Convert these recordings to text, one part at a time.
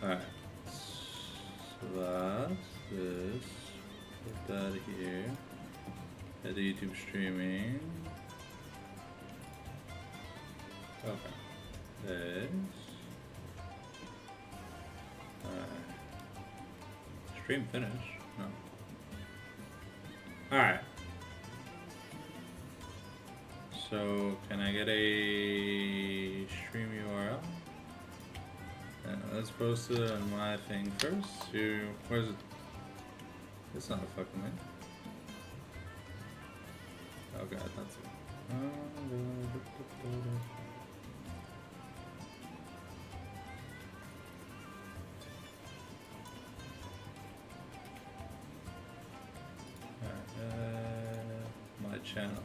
Alright. So this. Put that here. Head to YouTube streaming. Okay. This. Stream finish? No. Alright. So, can I get a stream URL? Let's post it on my thing first. Where's it? It's not a fucking link. Oh god, that's it. My channel.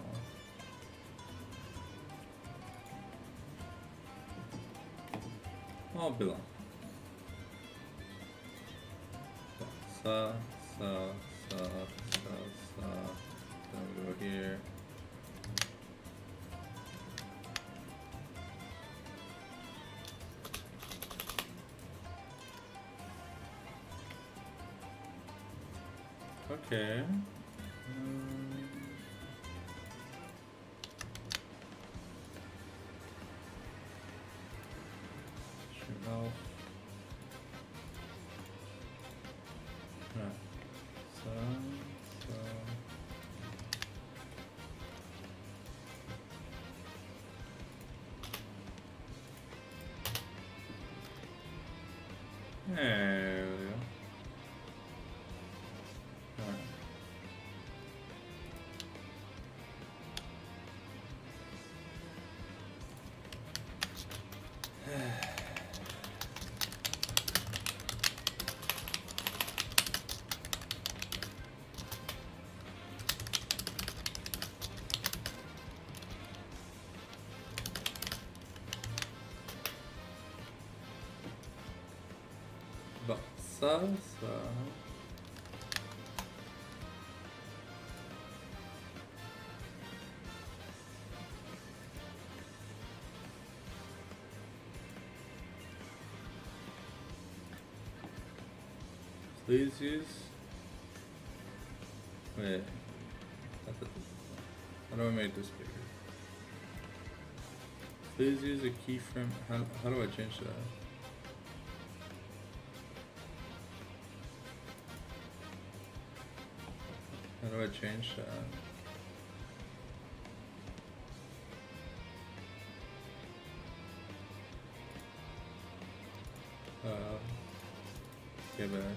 All below. Then we go here. Okay. Off. Right. So. There we go. Right. Salsa. Please use. Wait. How do I make this bigger? Please use a keyframe. How do I change that? How do I change that? Okay, back.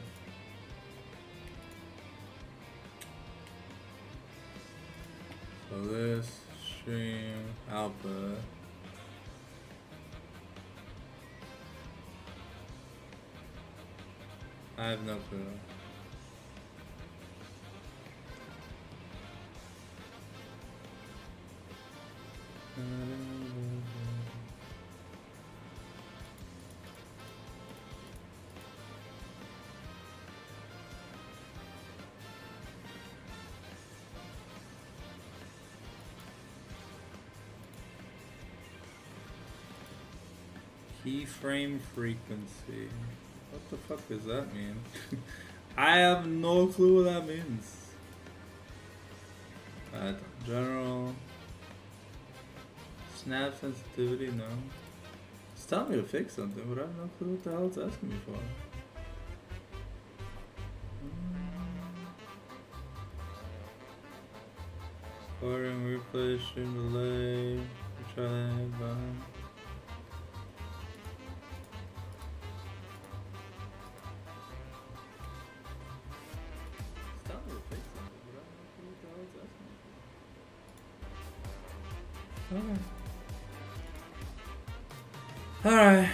So this stream output. I have no clue. Keyframe frequency. What the fuck does that mean? I have no clue what that means. General snap sensitivity, no. It's telling me to fix something, but I have no clue what the hell it's asking me for. Recording, replay, stream delay, try button. Alright.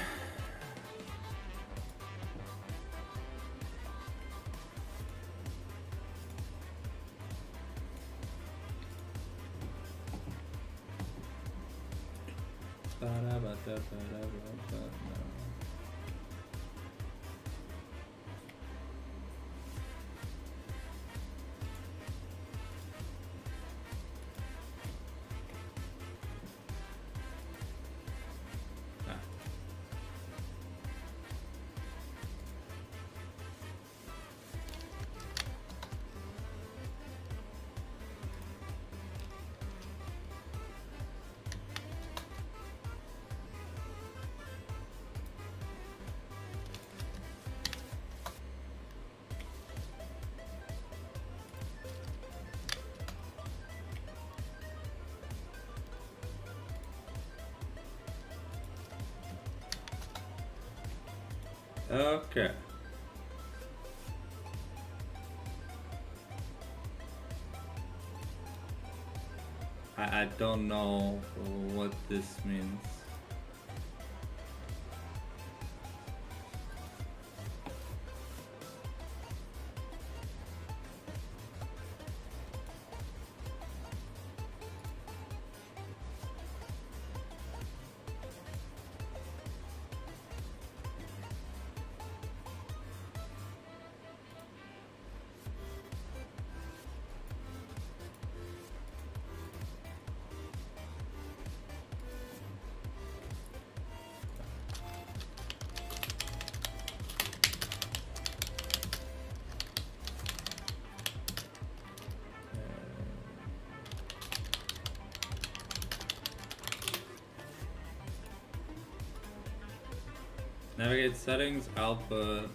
Okay. I don't know what this means. Navigate settings, output.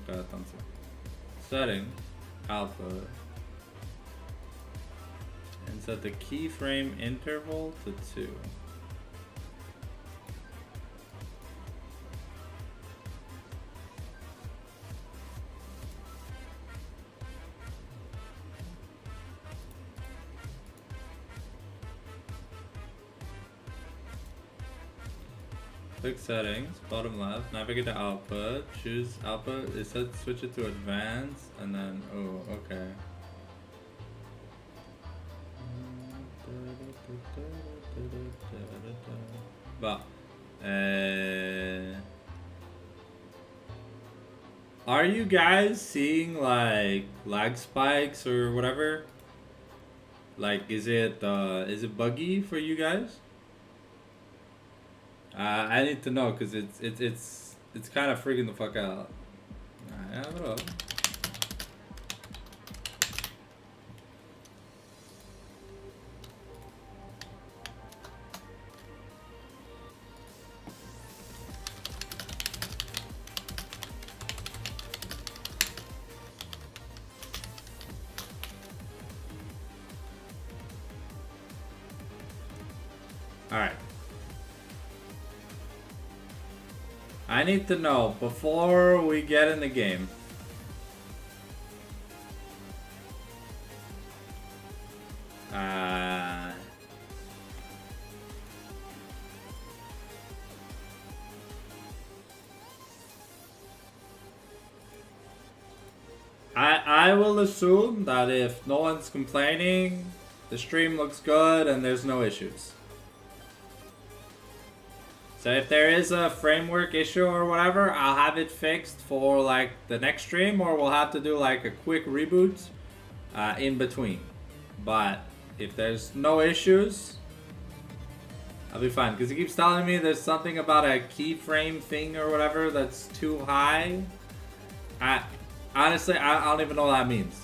Okay, setting, output. And set the keyframe interval to 2. Click settings, bottom left, navigate to output, choose output, it said switch it to advanced, and then, oh, okay. But, are you guys seeing like lag spikes or whatever? Like, is it buggy for you guys? I need to know because it's kind of freaking the fuck out. I don't know. All right. I need to know before we get in the game. I will assume that if no one's complaining, the stream looks good and there's no issues. So if there is a framework issue or whatever, I'll have it fixed for like the next stream, or we'll have to do like a quick reboot in between. But if there's no issues, I'll be fine. Because he keeps telling me there's something about a keyframe thing or whatever that's too high. Honestly, I don't even know what that means.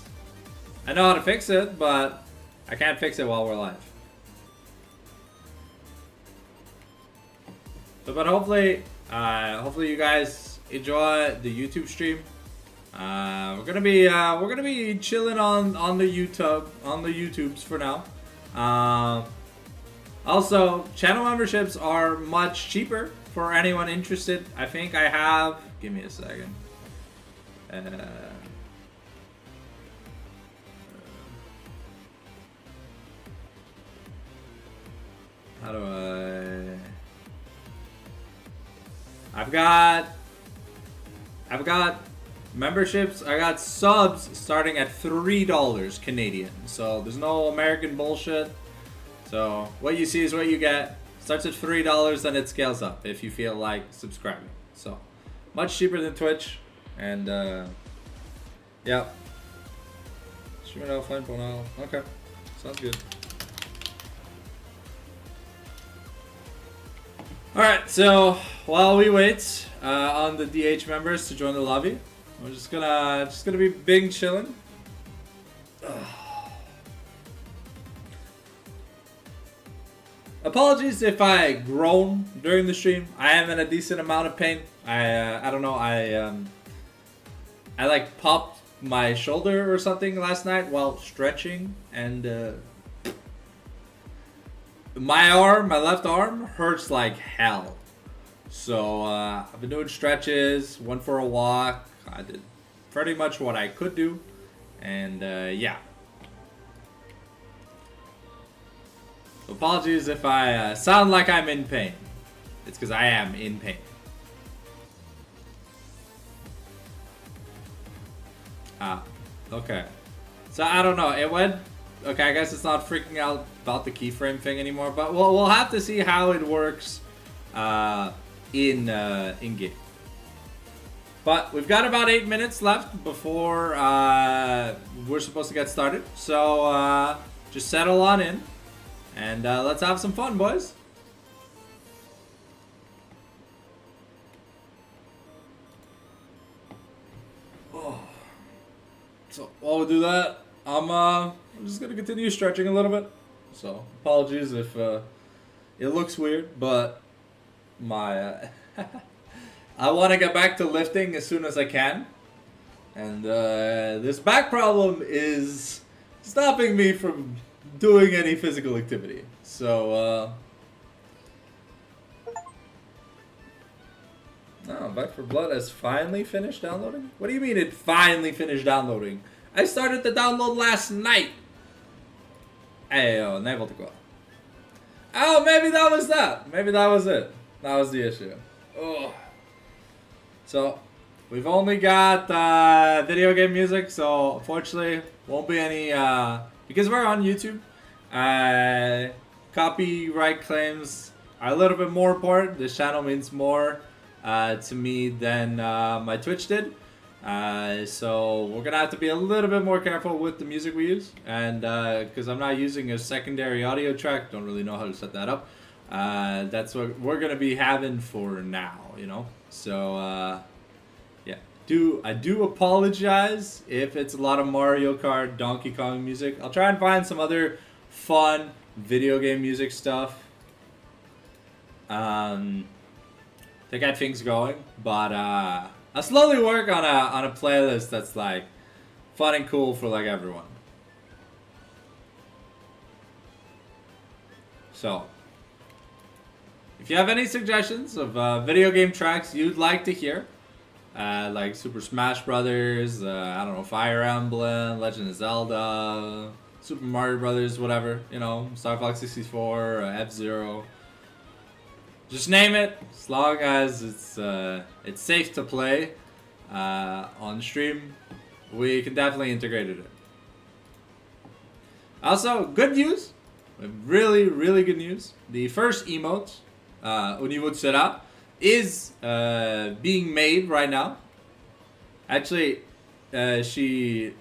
I know how to fix it, but I can't fix it while we're live. So, but hopefully you guys enjoy the YouTube stream. We're gonna be chilling on the YouTubes for now. Also, channel memberships are much cheaper for anyone interested. I think I have. Give me a second. How do I? I've got memberships. I got subs starting at $3 Canadian. So there's no American bullshit. So what you see is what you get. Starts at $3, then it scales up if you feel like subscribing. So much cheaper than Twitch. And yeah. Stream it out, fine for now. Okay, sounds good. Alright, so while we wait on the DH members to join the lobby, we're just gonna be big chilling. Apologies if I groan during the stream. I am in a decent amount of pain. I don't know. I like popped my shoulder or something last night while stretching, and my left arm hurts like hell. So I've been doing stretches, went for a walk. I did pretty much what I could do. And yeah. Apologies if I sound like I'm in pain. It's because I am in pain. Okay. So I don't know. It went. Okay, I guess it's not freaking out about the keyframe thing anymore. But we'll have to see how it works in game. But we've got about 8 minutes left before we're supposed to get started. So just settle on in, and let's have some fun, boys. So while we do that, I'm just gonna continue stretching a little bit. So apologies if it looks weird, but my I want to get back to lifting as soon as I can, and this back problem is stopping me from doing any physical activity. So no, Back for Blood has finally finished downloading? What do you mean it finally finished downloading? I started the download last night! Ayo, unable to go. Oh, maybe that was that. Maybe that was it. That was the issue. Ugh. So, we've only got video game music, so unfortunately won't be any, because we're on YouTube, copyright claims are a little bit more important. This channel means more to me than my Twitch did. So we're gonna have to be a little bit more careful with the music we use, and because I'm not using a secondary audio track, don't really know how to set that up. That's what we're gonna be having for now, you know. So yeah, I do apologize if it's a lot of Mario Kart, Donkey Kong music. I'll try and find some other fun video game music stuff to get things going, but I'll slowly work on a playlist that's like fun and cool for like everyone. So, if you have any suggestions of video game tracks you'd like to hear, like Super Smash Brothers, I don't know, Fire Emblem, Legend of Zelda, Super Mario Brothers, whatever, you know, Star Fox 64, F-Zero. Just name it, as long as it's safe to play on stream, we can definitely integrate it in. Also, good news, really, really good news. The first emote, Univutsura, is being made right now. Actually, the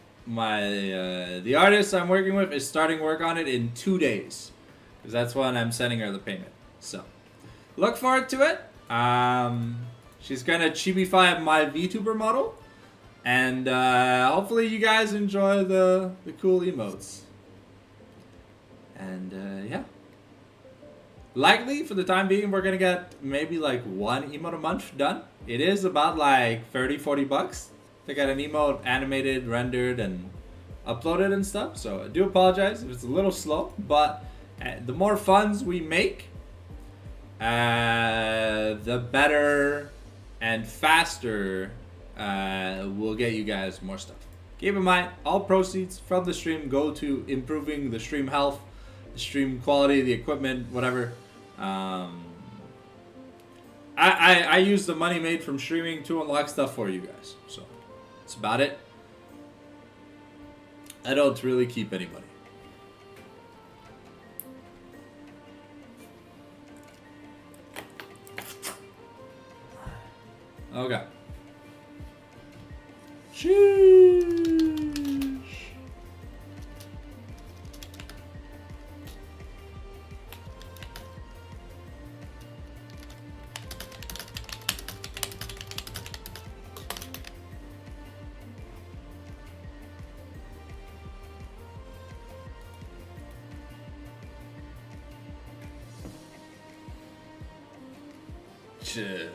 artist I'm working with is starting work on it in 2 days, because that's when I'm sending her the payment. So. Look forward to it. She's gonna chibify my VTuber model, and hopefully you guys enjoy the cool emotes. And yeah, likely for the time being we're gonna get maybe like 1 emote a month done. It is about like 30-40 bucks to get an emote animated, rendered, and uploaded and stuff. So I do apologize if it's a little slow, but the more funds we make, the better and faster we'll get you guys more stuff. Keep in mind, all proceeds from the stream go to improving the stream health, the stream quality, the equipment, whatever. I use the money made from streaming to unlock stuff for you guys. So that's about it. I don't really keep any money. Okay. Sheesh. Shit.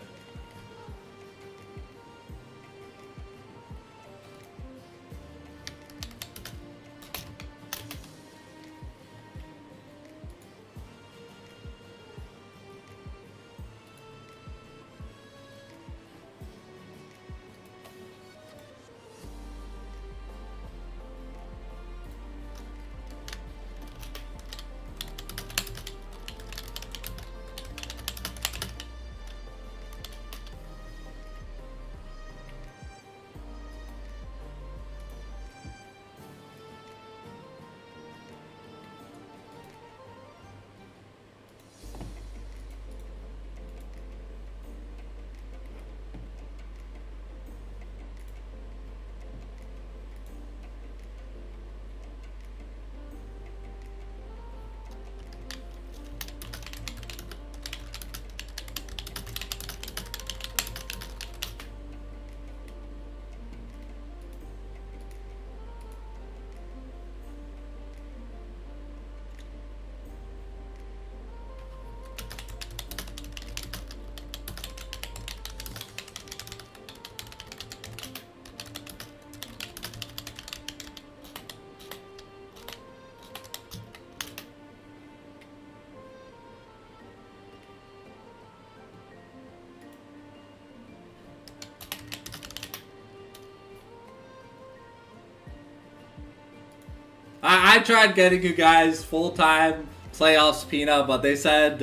I tried getting you guys full-time playoffs Peanut, but they said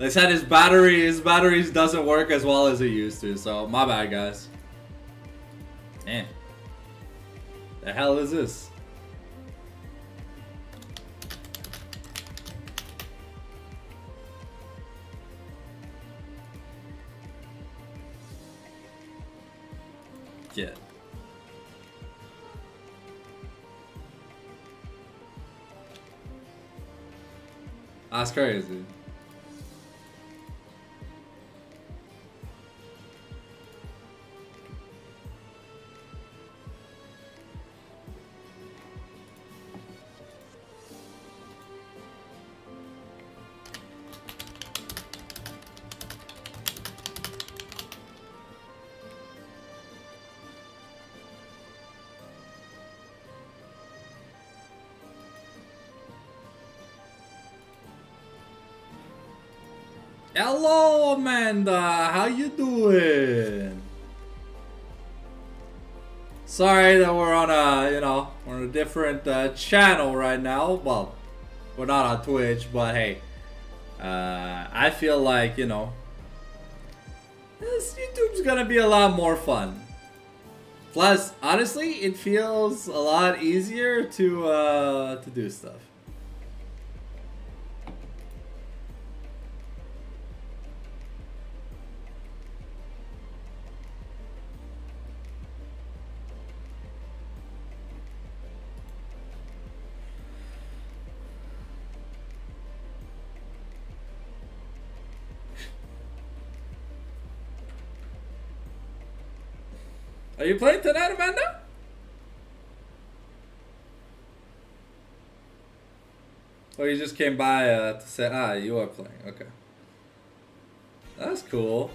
his batteries doesn't work as well as it used to. So my bad, guys. Man, the hell is this? Yeah. That's crazy. Hello, Amanda. How you doing? Sorry that we're on a different channel right now. Well, we're not on Twitch, but hey, I feel like this YouTube's gonna be a lot more fun. Plus, honestly, it feels a lot easier to do stuff. Are you playing tonight, Amanda? Oh, you just came by to say, you are playing. Okay. That's cool.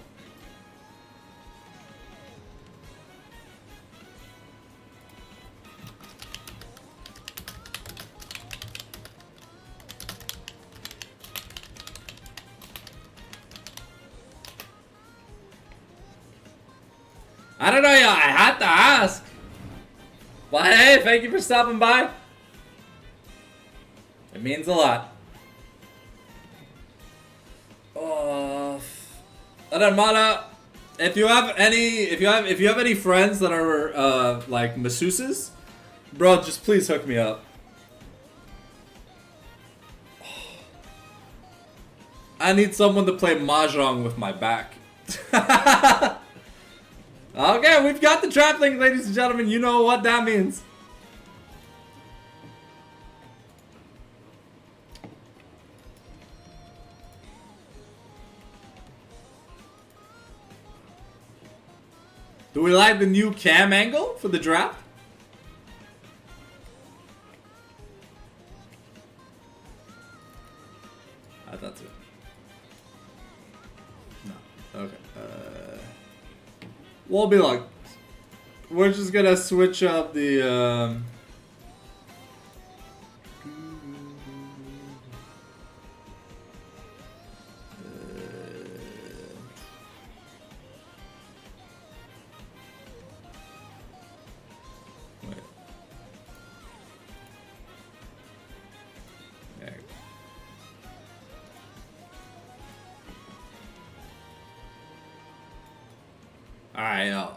I don't know, I had to ask. But hey, thank you for stopping by. It means a lot. And then Mana, if you have any friends that are like masseuses, bro, just please hook me up. I need someone to play mahjong with my back. Okay, we've got the trap link, ladies and gentlemen. You know what that means. Do we like the new cam angle for the draft? I thought so. No. Okay. We'll be like, we're just gonna switch up the. Wait. There. Alright,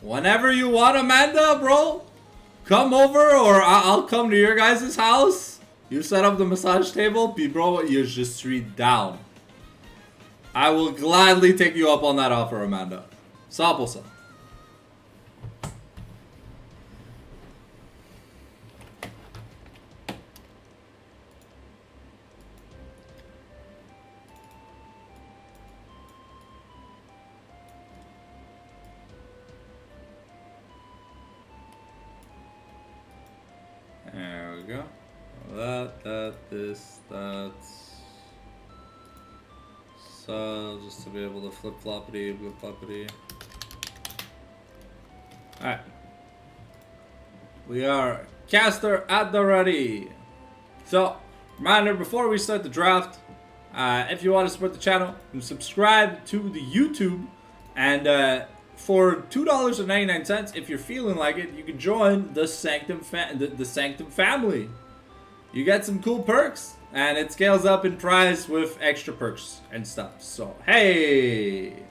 whenever you want, Amanda, bro, come over, or I'll come to your guys' house. You set up the massage table, bro, you just read down. I will gladly take you up on that offer, Amanda. Saposa. There we go. This, that's. So, just to be able to flip-floppity, flip-floppity. Alright. We are caster at the ready. So, reminder, before we start the draft, if you want to support the channel, subscribe to the YouTube, and for $2.99, if you're feeling like it, you can join the Sanctum the Sanctum family. You get some cool perks, and it scales up in price with extra perks and stuff. So hey.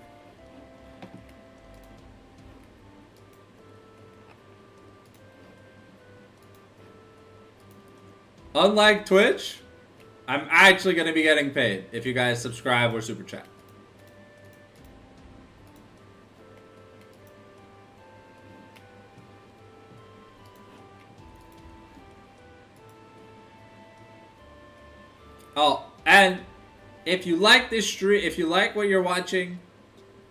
Unlike Twitch, I'm actually going to be getting paid if you guys subscribe or super chat. Oh, and if you like this stream, if you like what you're watching,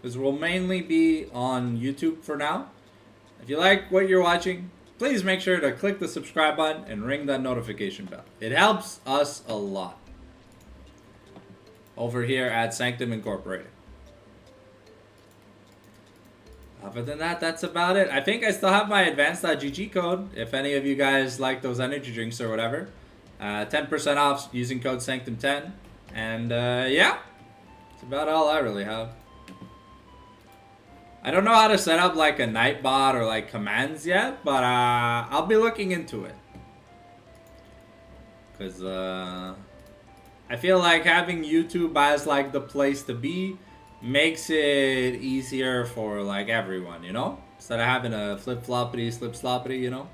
this will mainly be on YouTube for now. If you like what you're watching, please make sure to click the subscribe button and ring that notification bell. It helps us a lot over here at Sanctum Incorporated. Other than that, that's about it. I think I still have my advanced.gg code if any of you guys like those energy drinks or whatever. 10% off using code Sanctum10. And yeah, that's about all I really have. I don't know how to set up like a Nightbot or like commands yet, but I'll be looking into it. Because I feel like having YouTube as like the place to be makes it easier for like everyone, you know? Instead of having a flip-floppity, slip-sloppity, you know?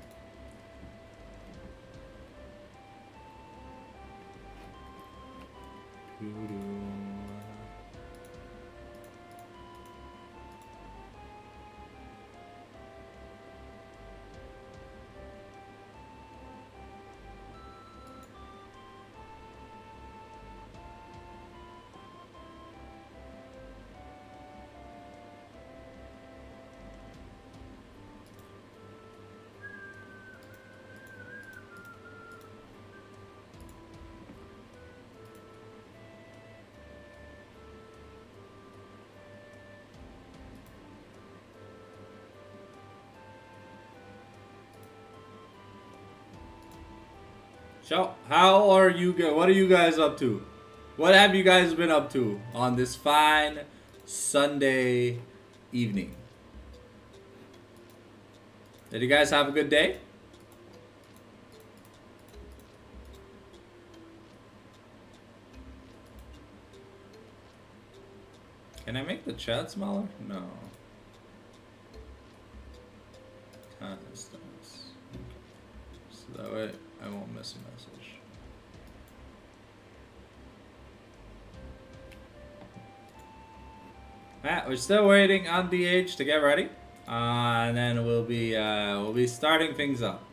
So, how are you guys? What are you guys up to? What have you guys been up to on this fine Sunday evening? Did you guys have a good day? Can I make the chat smaller? No. Timestamps. So that way I won't miss a message. We're still waiting on DH to get ready, and then we'll be starting things up.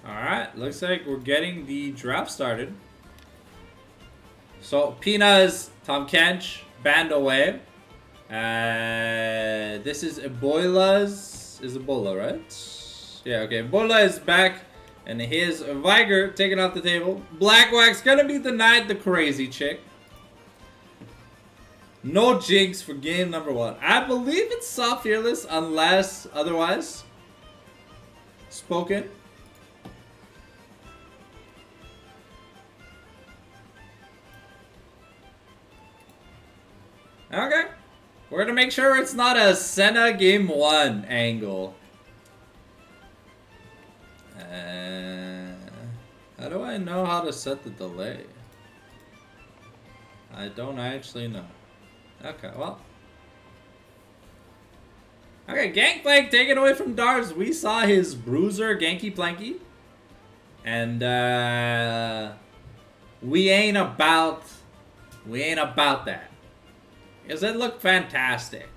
Alright, looks like we're getting the draft started. So, Pina's Tom Kench, banned away. This is Ebola's. Is Ebola, right? Yeah, okay. Ebola is back. And his Viger taken off the table. Blackwack's gonna be denied the crazy chick. No jinx for game number 1. I believe it's soft fearless unless otherwise spoken. Okay. We're gonna make sure it's not a Senna game 1 angle. How do I know how to set the delay? I don't actually know. Okay, well. Okay, Gangplank taken away from Dars. We saw his bruiser, Ganky Planky. And we ain't about that. Because it looked fantastic.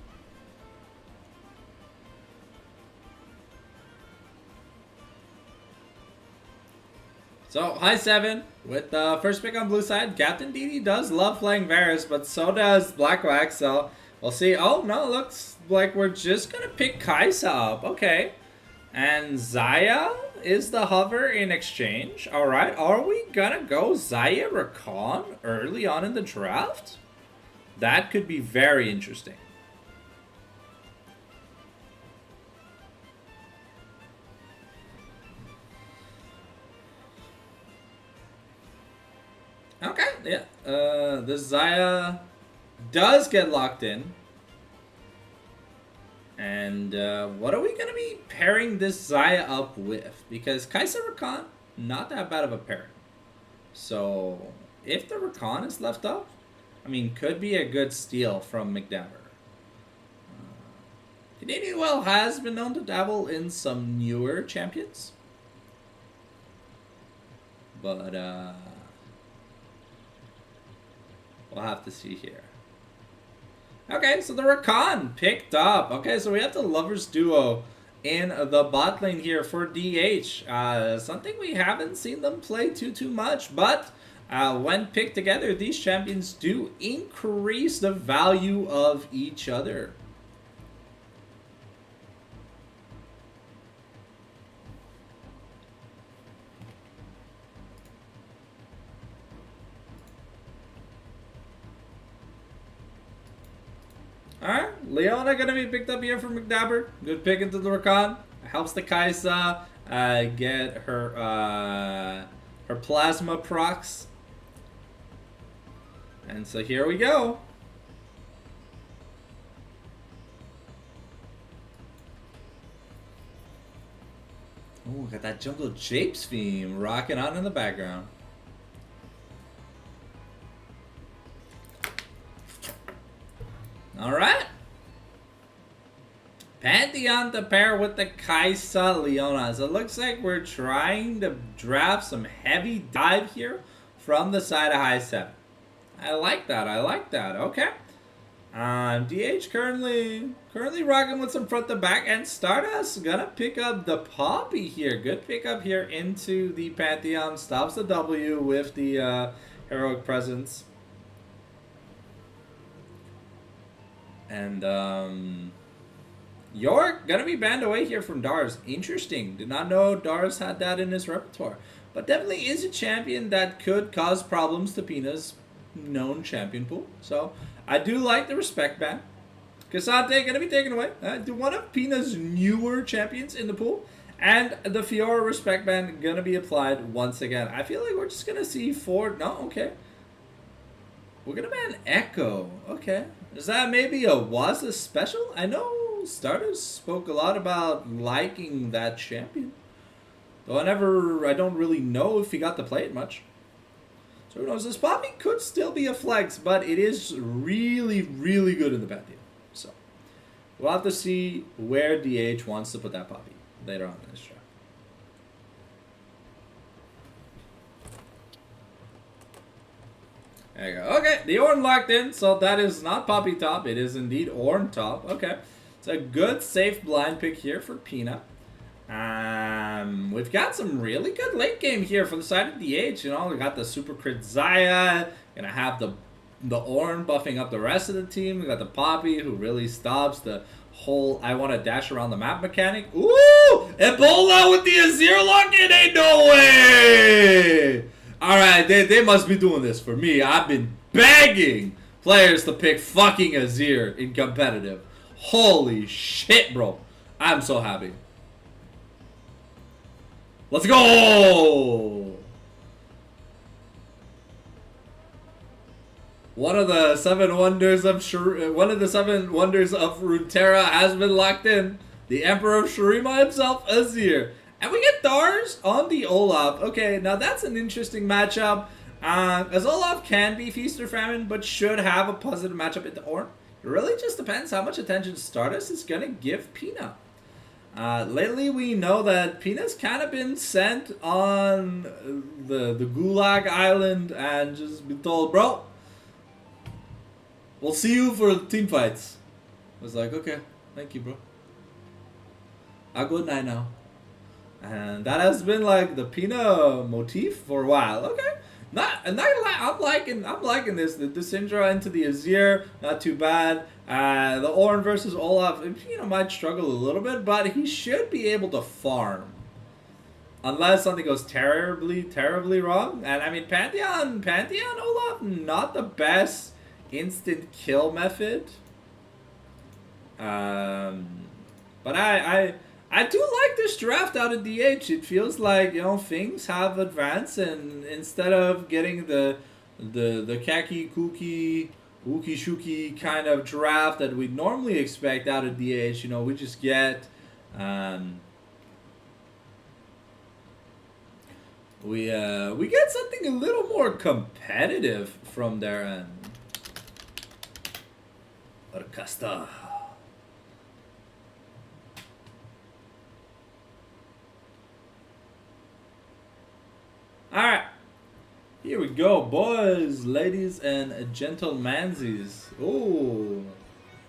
So, High7 with the first pick on blue side. Captain DD does love playing Varus, but so does Blackwack, so we'll see. Oh, no, looks like we're just going to pick Kaisa up. Okay. And Zaya is the hover in exchange. Alright, are we going to go Zaya Rakan early on in the draft? That could be very interesting. Okay, yeah. The Zaya does get locked in. And what are we going to be pairing this Zaya up with? Because Kai'Sa Rakan, not that bad of a pairing. So, if the Rakan is left up, I mean, could be a good steal from McDabber. Canadian Well has been known to dabble in some newer champions. But, we'll have to see here. Okay, so the Rakan picked up. Okay, so we have the Lovers Duo in the bot lane here for DH. Something we haven't seen them play too much, but when picked together, these champions do increase the value of each other. Alright, Leona gonna be picked up here from McDabber. Good pick into the Rakan. Helps the Kai'Sa get her her plasma procs. And so here we go. Oh, got that Jungle Japes theme rocking on in the background. Alright. Pantheon to pair with the Kai'Sa Leona. So it looks like we're trying to draft some heavy dive here from the side of High7. I like that. I like that. Okay. DH currently rocking with some front to back, and Stardust gonna pick up the Poppy here. Good pickup here into the Pantheon. Stops the W with the heroic presence. And York gonna be banned away here from Dars. Interesting. Did not know Dars had that in his repertoire. But definitely is a champion that could cause problems to Pina's known champion pool. So I do like the respect ban. Cassante gonna be taken away. One of Pina's newer champions in the pool. And the Fiora respect ban gonna be applied once again. I feel like we're just gonna see four. No, okay. We're gonna ban Echo. Okay. Is that maybe a Waza special? I know Stardust spoke a lot about liking that champion. Though I don't really know if he got to play it much. So who knows? This Poppy could still be a flex, but it is really, really good in the Pantheon. So we'll have to see where DH wants to put that Poppy later on in this draft. There you go. Okay, the Ornn locked in, so that is not Poppy top. It is indeed Ornn top. Okay, it's a good, safe blind pick here for Pina. We've got some really good late game here for the side of DH. You know, we got the super crit Zaya. Gonna have the Ornn buffing up the rest of the team. We got the Poppy who really stops the whole I want to dash around the map mechanic. Ooh, Ebola with the Azir lock in. Ain't no way. Alright, they must be doing this for me. I've been begging players to pick fucking Azir in competitive. Holy shit, bro. I'm so happy. Let's go! One of the seven wonders of Runeterra has been locked in. The Emperor of Shurima himself, Azir. And we get Dars on the Olaf. Okay, now that's an interesting matchup. As Olaf can be Feast or Famine, but should have a positive matchup into Ornn. It really just depends how much attention Stardust is going to give Pina. Lately, we know that Pina's kind of been sent on the Gulag Island and just been told, bro, we'll see you for team fights. I was like, okay, thank you, bro. I'll go night now. And that has been like the Pina motif for a while. Okay, I'm liking this. The Syndra into the Azir, not too bad. The Ornn versus Olaf, might struggle a little bit, but he should be able to farm. Unless something goes terribly wrong. And I mean, Pantheon Olaf, not the best instant kill method. But I do like this draft out of DH. It feels like, you know, things have advanced, and instead of getting the khaki kooky wookie shooky kind of draft that we normally expect out of DH, you know, we just get we get something a little more competitive from their end. Orcasta. Alright. Here we go, boys, ladies, and gentlemansies. Ooh.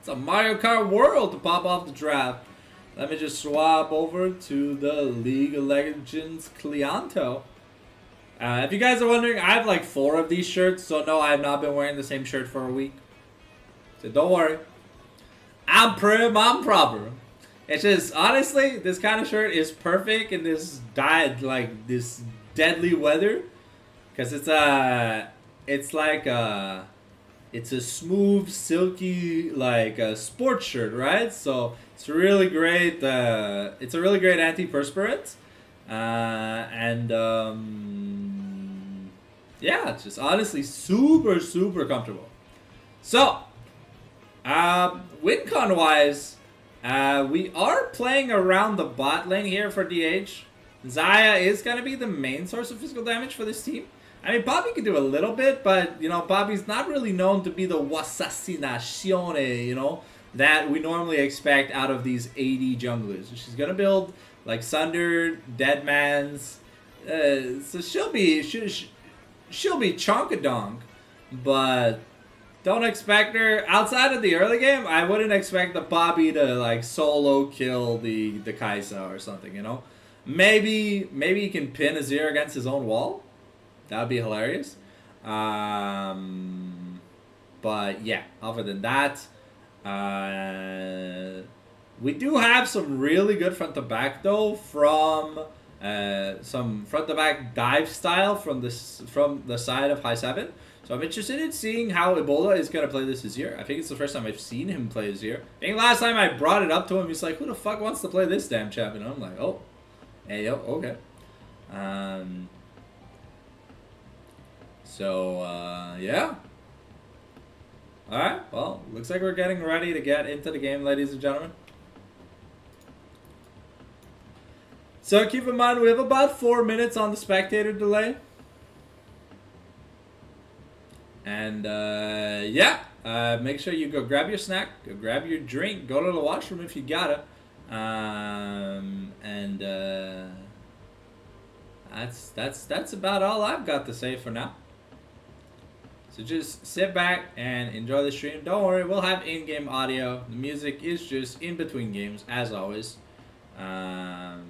It's a Mario Kart World to pop off the draft. Let me just swap over to the League of Legends Clianto. If you guys are wondering, I have like 4 of these shirts, so no, I have not been wearing the same shirt for a week. So don't worry. I'm prim, I'm proper. It's just, honestly, this kind of shirt is perfect in this this deadly weather. Because it's a smooth, silky, like a sports shirt, right? So it's really great. It's a really great antiperspirant. Yeah, it's just honestly super, super comfortable. So, WinCon wise, we are playing around the bot lane here for DH. Zaya is going to be the main source of physical damage for this team. I mean, Bobby can do a little bit, but, you know, Bobby's not really known to be the Wasassinazione, you know, that we normally expect out of these AD junglers. She's going to build, like, Sunder, Deadmans, so she'll be chonkadonk, but don't expect her, outside of the early game, I wouldn't expect the Bobby to, like, solo kill the Kaisa or something, you know. Maybe he can pin Azir against his own wall. That would be hilarious. But yeah, other than that, we do have some really good front to back though from some front to back dive style from the side of High7. So I'm interested in seeing how Ebola is gonna play this year. I think it's the first time I've seen him play this year. I think last time I brought it up to him, he's like, "Who the fuck wants to play this damn champion?" And I'm like, "Oh, hey yo, okay." Yeah. Alright, well, looks like we're getting ready to get into the game, ladies and gentlemen. So keep in mind, we have about 4 minutes on the spectator delay. And, yeah, make sure you go grab your snack, go grab your drink, go to the washroom if you gotta. That's about all I've got to say for now. So just sit back and enjoy the stream. Don't worry, we'll have in-game audio. The music is just in between games, as always. I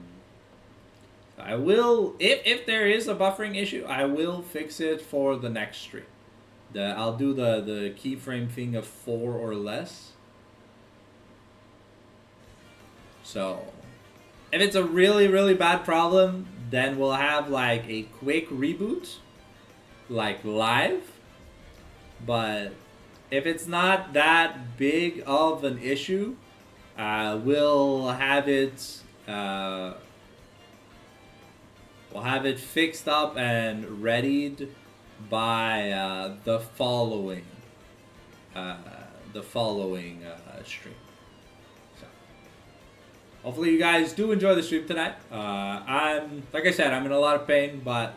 will, if there is a buffering issue, I will fix it for the next stream. I'll do the keyframe thing of 4 or less. So, if it's a really, really bad problem, then we'll have like a quick reboot, like live. But if it's not that big of an issue, we'll have it fixed up and readied by the following stream. So hopefully you guys do enjoy the stream tonight. Like I said, I'm in a lot of pain, but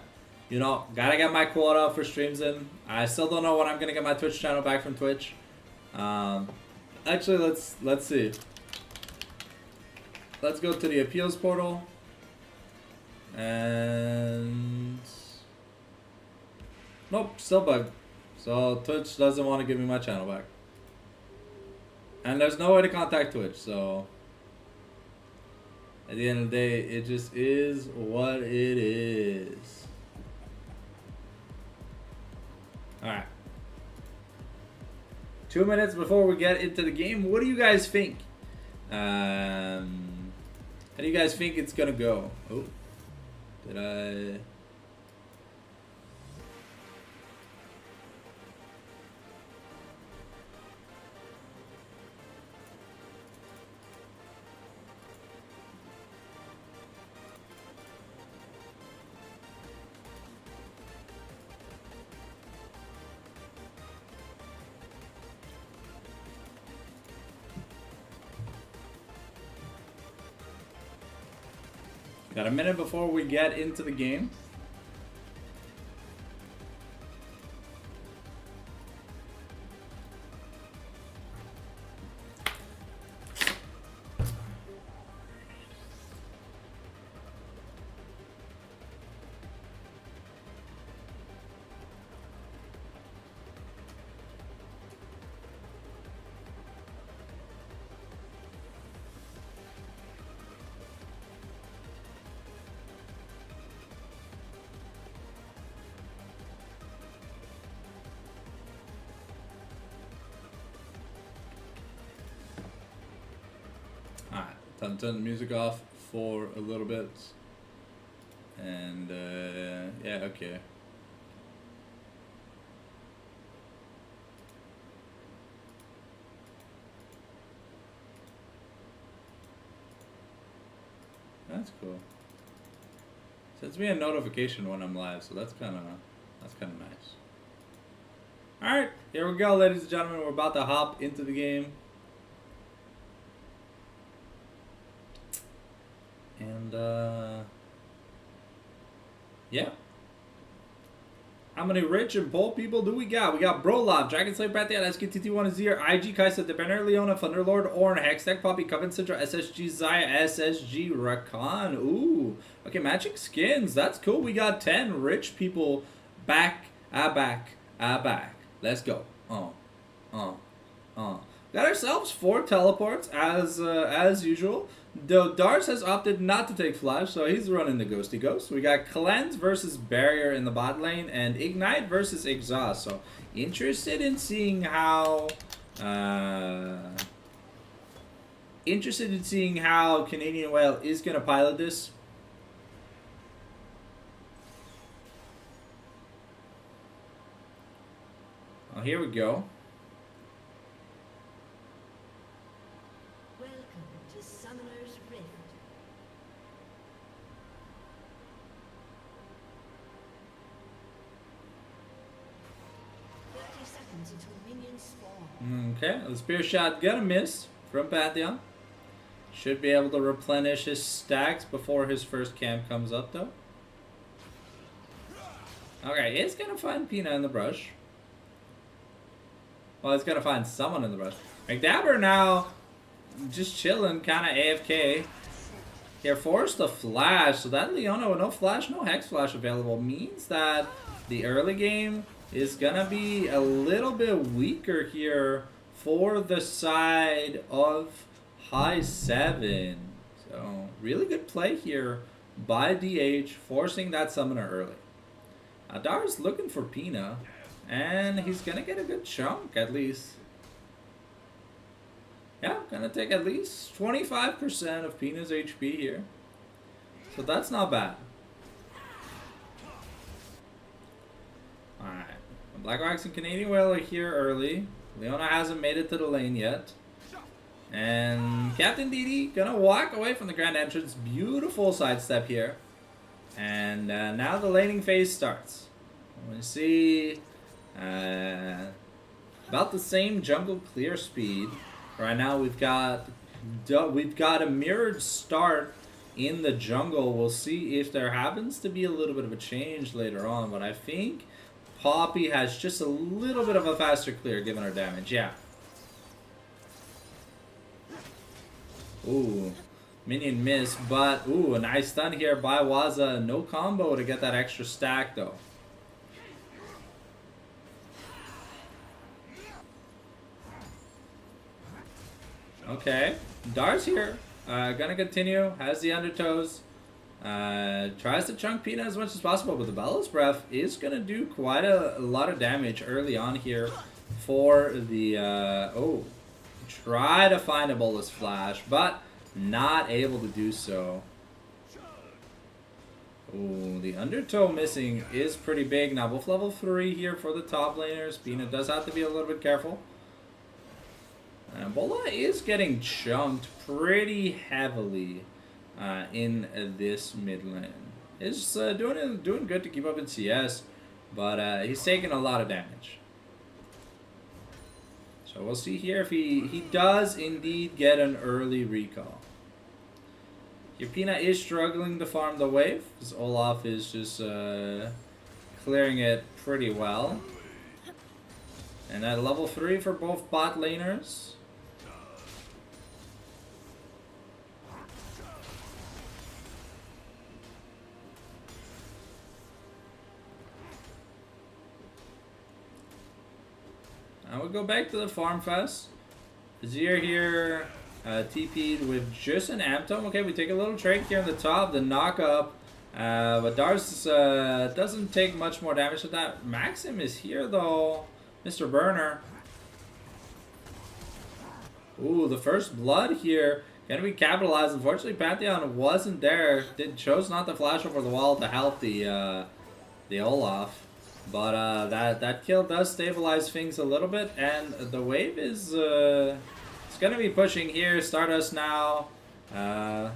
you know, gotta get my quota for streams in. I still don't know when I'm gonna get my Twitch channel back from Twitch. Actually, let's see. Let's go to the appeals portal. And nope, still bugged. So Twitch doesn't want to give me my channel back. And there's no way to contact Twitch, so at the end of the day, it just is what it is. Alright. 2 minutes before we get into the game, what do you guys think? How do you guys think it's gonna go? Oh, did I... Got a minute before we get into the game. Alright, time to turn the music off for a little bit. And, yeah, okay. That's cool. Sends me a notification when I'm live, so that's kind of nice. All right, here we go, ladies and gentlemen. We're about to hop into the game, and yeah. How many rich and poor people do we got? We got Brolov, Dragon Slayer, Pantheon, SKTT1 Azir, IG Kaisa, Depender, Leona, Thunderlord, Ornn, Hextech, Poppy, Coven Central, SSG, Zaya, SSG, Rakan. Ooh. Okay, matching skins. That's cool. We got 10 rich people back. Let's go. Got ourselves 4 teleports as usual. Though Dars has opted not to take Flash, so he's running the Ghosty Ghost. We got Cleanse versus Barrier in the bot lane, and Ignite versus Exhaust. So interested in seeing how Canadian Whale is gonna pilot this. Oh, here we go. Okay, the Spear Shot gonna miss from Pantheon. Should be able to replenish his stacks before his first camp comes up, though. Okay, he's gonna find Pina in the brush. Well, he's gonna find someone in the brush. McDabber now just chilling, kind of AFK. Here, forced a flash, so that Leona with no flash, no Hex Flash available means that the early game is gonna be a little bit weaker here for the side of High7. So really good play here by DH, forcing that summoner early. Adar's looking for Pina, and he's gonna get a good chunk at least. Yeah, gonna take at least 25% of Pina's HP here. So that's not bad. Alright. Blackwacks and Canadian Whale are here early. Leona hasn't made it to the lane yet. And Captain DD gonna walk away from the grand entrance. Beautiful sidestep here. And now the laning phase starts. We see about the same jungle clear speed. Right now we've got a mirrored start in the jungle. We'll see if there happens to be a little bit of a change later on, but I think Poppy has just a little bit of a faster clear given her damage. Yeah. Ooh, minion miss, but ooh, a nice stun here by Waza. No combo to get that extra stack though. Okay, Dar's here. Gonna continue. Has the undertows. Tries to chunk Pina as much as possible, but the Bellows Breath is gonna do quite a lot of damage early on here for the oh. Try to find a Bolus Flash, but not able to do so. Ooh, the undertow missing is pretty big. Now both level 3 here for the top laners. Pina does have to be a little bit careful. Bola is getting chunked pretty heavily in this mid lane. Is doing good to keep up in CS, but he's taking a lot of damage. So we'll see here if he does indeed get an early recall. Yupina is struggling to farm the wave, because Olaf is just clearing it pretty well. And at level 3 for both bot laners. I would go back to the farm fest. Azir here TP'd with just an amp tome. Okay, we take a little trade here on the top, the knock up. But Dars doesn't take much more damage with that. Maxim is here though. Mr. Burner. Ooh, the first blood here. Gonna be capitalized. Unfortunately, Pantheon wasn't there. Chose not to flash over the wall to help the Olaf. But that kill does stabilize things a little bit, and the wave is it's gonna be pushing here. Stardust now, and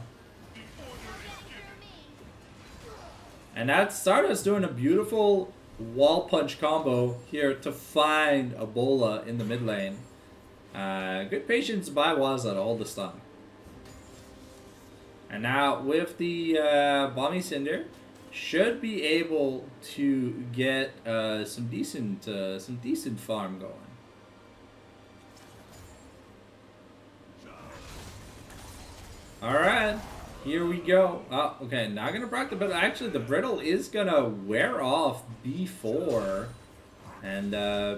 that's Stardust doing a beautiful wall punch combo here to find Ebola in the mid lane. Good patience by Waza to hold the stun. And now with the Bomby Cinder, should be able to get some decent farm going. All right, here we go. Oh, okay, not gonna proc the brittle. Actually, the brittle is gonna wear off before, and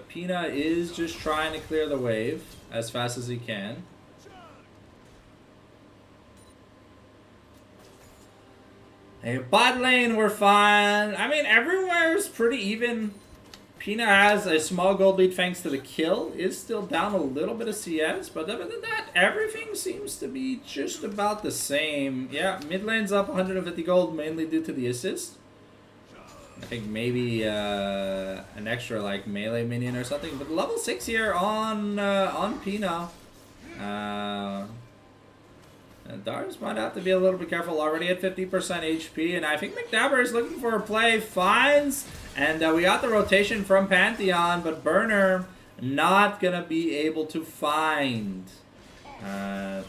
Pina is just trying to clear the wave as fast as he can. Hey, bot lane, we're fine. I mean, everywhere's pretty even. Pina has a small gold lead thanks to the kill. Is still down a little bit of CS, but other than that, everything seems to be just about the same. Yeah, mid lane's up 150 gold, mainly due to the assist. I think maybe an extra like melee minion or something. But level 6 here on Pina. Dars might have to be a little bit careful, already at 50% HP, and I think McDabber is looking for a play, finds, and we got the rotation from Pantheon, but Burner not gonna be able to find, the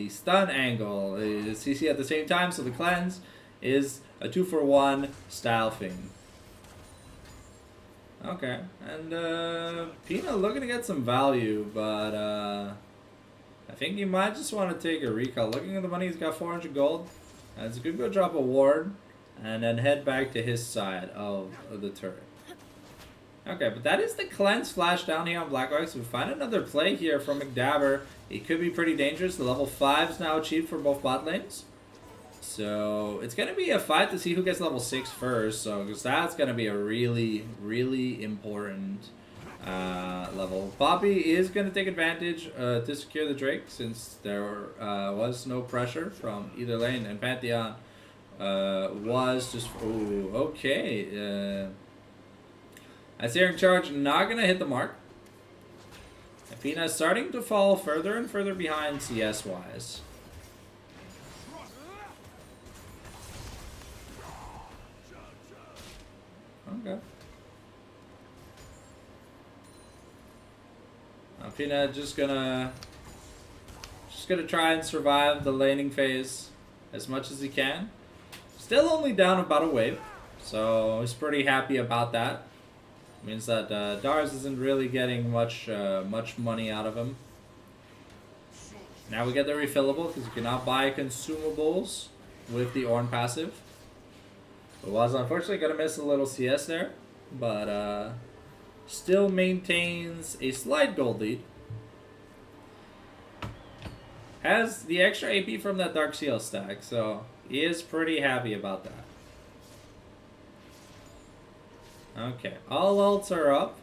stun angle. CC at the same time, so the cleanse is a 2-for-1 style thing. Okay, and Pina looking to get some value, but I think you might just want to take a recall. Looking at the money, he's got 400 gold. It's good to go drop a ward and then head back to his side of the turret. Okay, but that is the cleanse flash down here on Blackhawks. We find another play here from McDabber. It could be pretty dangerous. The level 5's now achieved for both bot lanes. So it's going to be a fight to see who gets level 6 first. So because that's going to be a really, really important level. Poppy is going to take advantage to secure the Drake since there was no pressure from either lane, and Pantheon was just... Ooh, okay. Searing Charge not going to hit the mark. Pina is starting to fall further and further behind CS-wise. Okay. Pina just gonna try and survive the laning phase as much as he can. Still only down about a wave, so he's pretty happy about that. Means that Dars isn't really getting much money out of him. Now we get the refillable because you cannot buy consumables with the Ornn passive. It was unfortunately gonna miss a little CS there, but still maintains a slight gold lead. Has the extra AP from that Dark Seal stack, so he is pretty happy about that. Okay, all ults are up,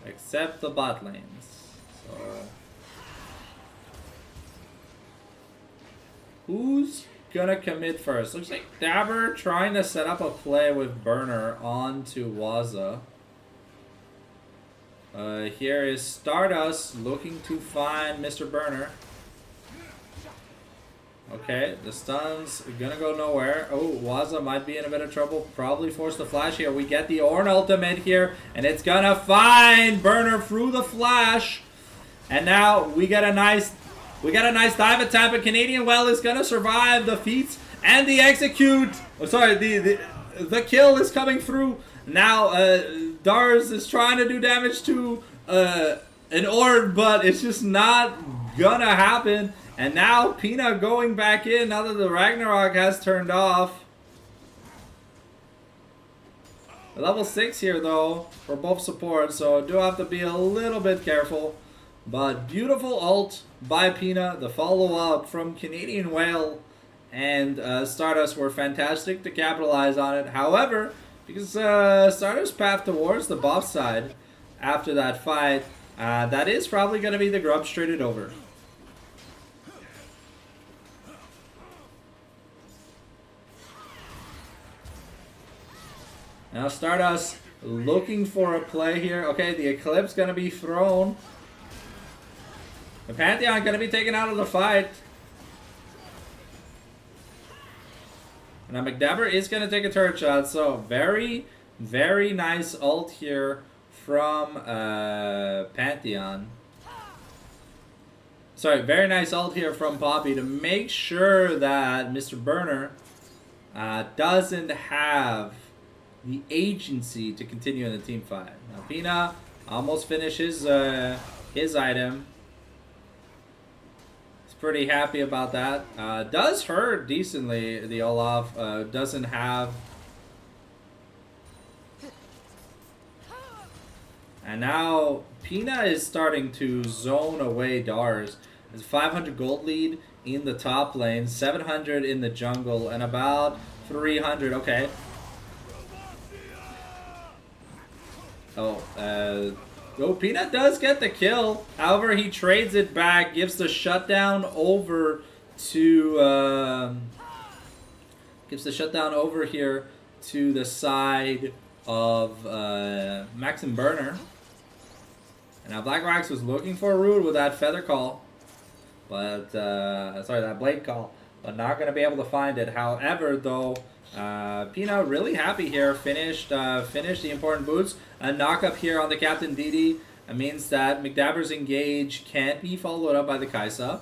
except the bot lanes. So, who's gonna commit first? Looks like Dabber trying to set up a play with Burner onto Waza. Here is Stardust looking to find Mr. Burner. Okay, the stun's gonna go nowhere. Oh, Waza might be in a bit of trouble. Probably force the flash here. We get the Ornn ultimate here, and it's gonna find Burner through the flash. And now we get a nice We got a nice dive attack, but Canadian Well is going to survive the feats and the execute. Oh, sorry, the kill is coming through. Now, Dars is trying to do damage to an orb, but it's just not gonna happen. And now Pina going back in now that the Ragnarok has turned off. Level 6 here though for both supports, so do have to be a little bit careful. But beautiful ult by Pina. The follow-up from Canadian Whale and Stardust were fantastic to capitalize on it. However, because Stardust's path towards the buff side after that fight, that is probably going to be the grub traded over. Now Stardust looking for a play here. Okay, the Eclipse going to be thrown. The Pantheon going to be taken out of the fight. Now McDabber is going to take a turret shot, so very, very nice ult here from Pantheon. Sorry, very nice ult here from Poppy to make sure that Mr. Burner doesn't have the agency to continue in the team fight. Now Pina almost finished his item. Pretty happy about that. Does hurt decently, the Olaf. Doesn't have. And now Pina is starting to zone away Dars. It's 500 gold lead in the top lane, 700 in the jungle, and about 300. Okay. Oh, Peanut does get the kill. However, he trades it back, gives the shutdown over to here to the side of Maxim Burner. And now Black Wax was looking for a root with that feather call, but sorry, that blade call, but not going to be able to find it. However, though, Pina really happy here. Finished the important boots. A knock up here on the Captain DD. It means that McDabber's engage can't be followed up by the Kaisa.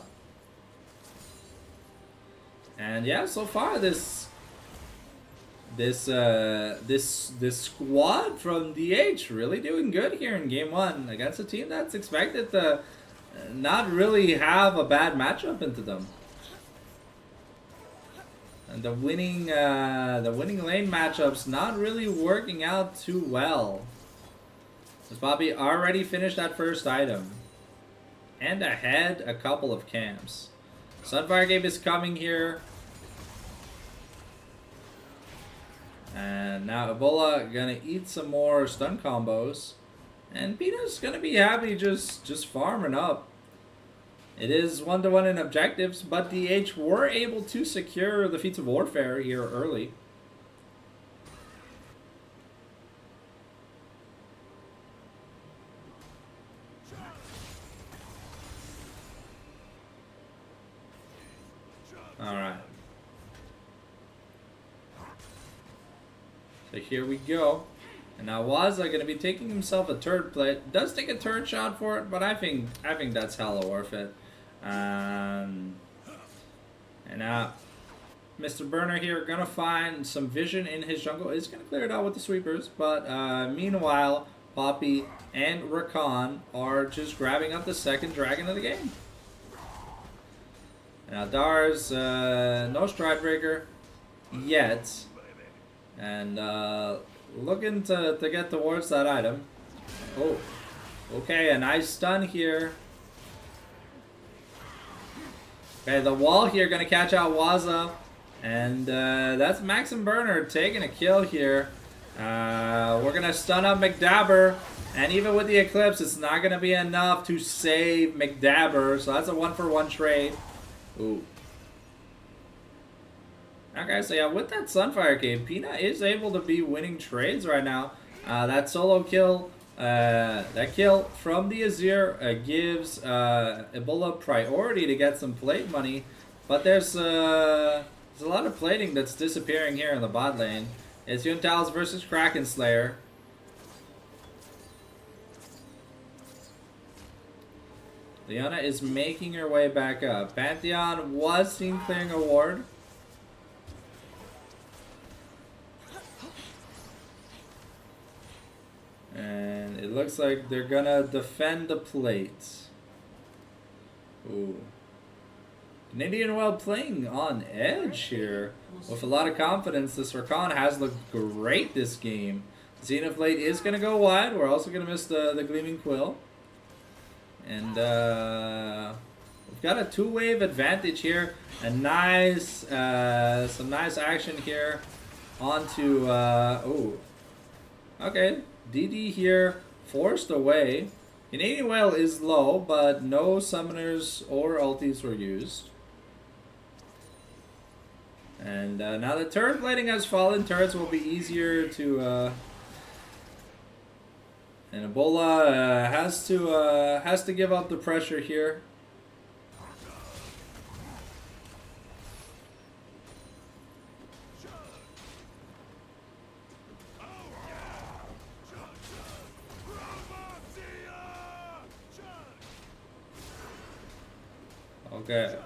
And yeah, so far this squad from DH really doing good here in game 1 against a team that's expected to not really have a bad matchup into them. And the winning lane matchups not really working out too well. As Bobby already finished that first item. And ahead a couple of camps. Sunfire Game is coming here. And now Ebola gonna eat some more stun combos. And Pina's gonna be happy just farming up. It is 1-to-1 in objectives, but DH were able to secure the feats of warfare here early. Alright. So here we go. And now Waza going to be taking himself a turret plate. Does take a turret shot for it, but I think that's hella worth it. And now Mr. Burner here gonna find some vision in his jungle. Is gonna clear it out with the sweepers, but meanwhile Poppy and Rakan are just grabbing up the second dragon of the game. Now Dars, no Stridebreaker yet, and looking to get towards that item. Oh, okay, a nice stun here. Okay, the wall here gonna catch out Waza, and that's Maxim Burner taking a kill here. We're gonna stun up McDabber, and even with the Eclipse, it's not gonna be enough to save McDabber, so that's a 1-for-1 trade. Ooh. Okay, so yeah, with that Sunfire Cave, Pina is able to be winning trades right now. That solo kill, that kill from the Azir gives Ebola priority to get some plate money, but there's a lot of plating that's disappearing here in the bot lane. It's Yuntals versus Kraken Slayer. Leona is making her way back up. Pantheon was seen clearing a ward. And it looks like they're gonna defend the plate. Ooh. Canadian well playing on edge here. With a lot of confidence, this Rakan has looked great this game. Xenoblade is going to go wide. We're also going to miss the Gleaming Quill. And we've got a two-wave advantage here. A nice, some nice action here onto, oh. Okay, DD here forced away. Canadian Whale is low, but no summoners or ultis were used. And now that turret plating has fallen, turrets will be easier to. And Ebola has to give up the pressure here. Okay.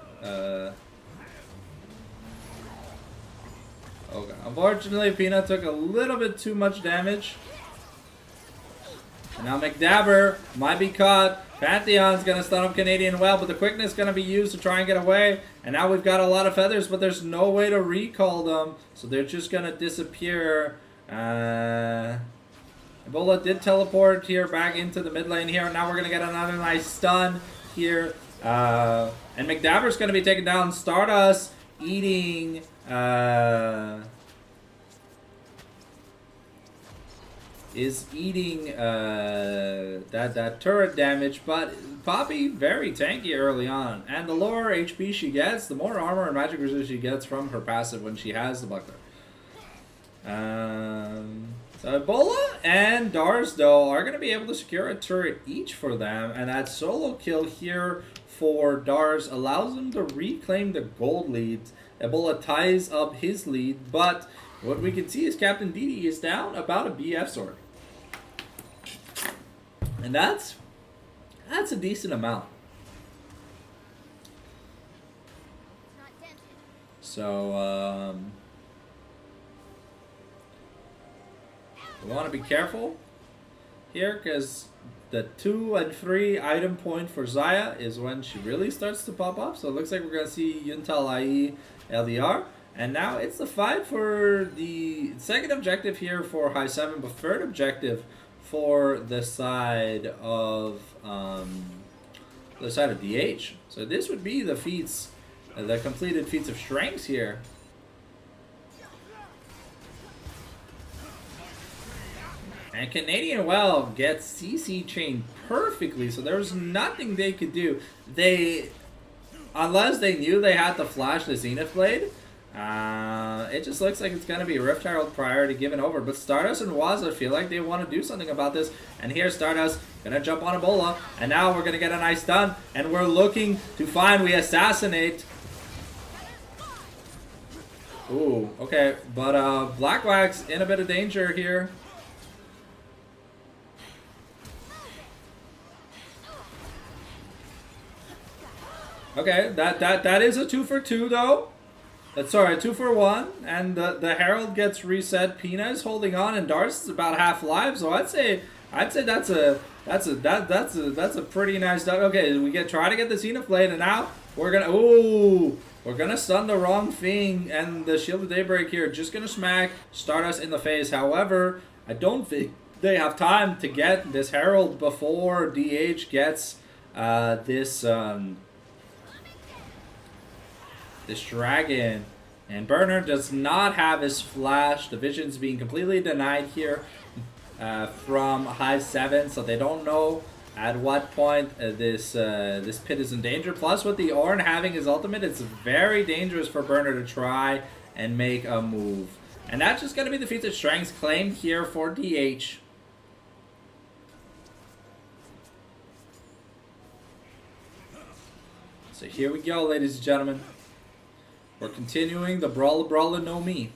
Okay. Unfortunately, Peanut took a little bit too much damage. And now McDabber might be caught. Pantheon's going to stun up Canadian well, but the quickness is going to be used to try and get away. And now we've got a lot of feathers, but there's no way to recall them. So they're just going to disappear. Ebola did teleport here back into the mid lane here. Now we're going to get another nice stun here. And McDabber's going to be taken down. Stardust eating... is eating that turret damage, but Poppy very tanky early on, and the lower HP she gets, the more armor and magic resist she gets from her passive when she has the buckler. So Ebola and Dars though are going to be able to secure a turret each for them, and that solo kill here for Dars allows them to reclaim the gold lead. Ebola ties up his lead, but what we can see is Captain DD is down about a BF sword. And that's a decent amount. So we want to be careful here because the 2 and 3 item point for Xayah is when she really starts to pop up. So it looks like we're going to see Yuntal IE LDR. And now it's the fight for the second objective here for High7, but third objective for the side of DH. So this would be the feats, the completed feats of strengths here. And Canadian well gets CC chained perfectly, so there was nothing they could do. Unless they knew they had to flash the Zenith Blade, it just looks like it's going to be Rift Herald prior to giving over. But Stardust and Waza feel like they want to do something about this. And here's Stardust going to jump on Ebola. And now we're going to get a nice stun. And we're looking to find we assassinate. Ooh, okay. But Black Wax in a bit of danger here. Okay, that is a 2 for 2 though. Sorry, 2 for 1, and the Herald gets reset. Pina is holding on, and Dars is about half live. So I'd say that's a pretty nice done. Okay, we try to get the Zenith Blade, and now we're gonna stun the wrong thing, and the Shield of Daybreak here just gonna smack Stardust in the face. However, I don't think they have time to get this Herald before DH gets this dragon. And Burner does not have his flash. The vision's being completely denied here from High7, so they don't know at what point this pit is in danger. Plus, with the Ornn having his ultimate, it's very dangerous for Burner to try and make a move. And that's just going to be the feats of strength claimed here for DH. So here we go, ladies and gentlemen. We're continuing the Brawler no Me.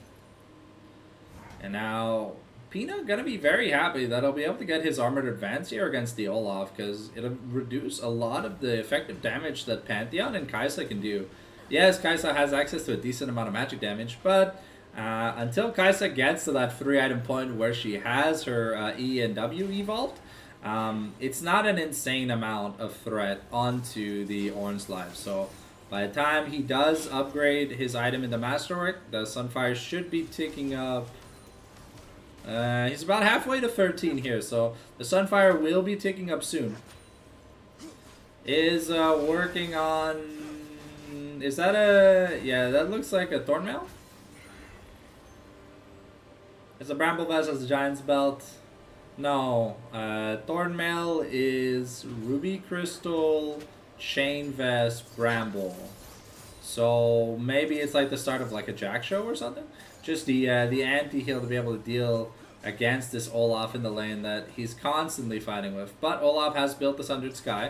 And now Pina gonna be very happy that he'll be able to get his armored advance here against the Olaf, because it'll reduce a lot of the effective damage that Pantheon and Kai'Sa can do. Yes, Kai'Sa has access to a decent amount of magic damage, but until Kai'Sa gets to that 3-item point where she has her E and W evolved, it's not an insane amount of threat onto the Orange Life. So by the time he does upgrade his item in the Masterwork, the Sunfire should be ticking up. He's about halfway to 13 here, so the Sunfire will be ticking up soon. Is working on... Is that a... Yeah, that looks like a Thornmail. It's a Bramble Vest as a Giant's Belt. No, Thornmail is Ruby Crystal, Chain Vest, Bramble. So maybe it's like the start of like a Jack show or something. Just the anti-heal to be able to deal against this Olaf in the lane that he's constantly fighting with. But Olaf has built the Sundered Sky,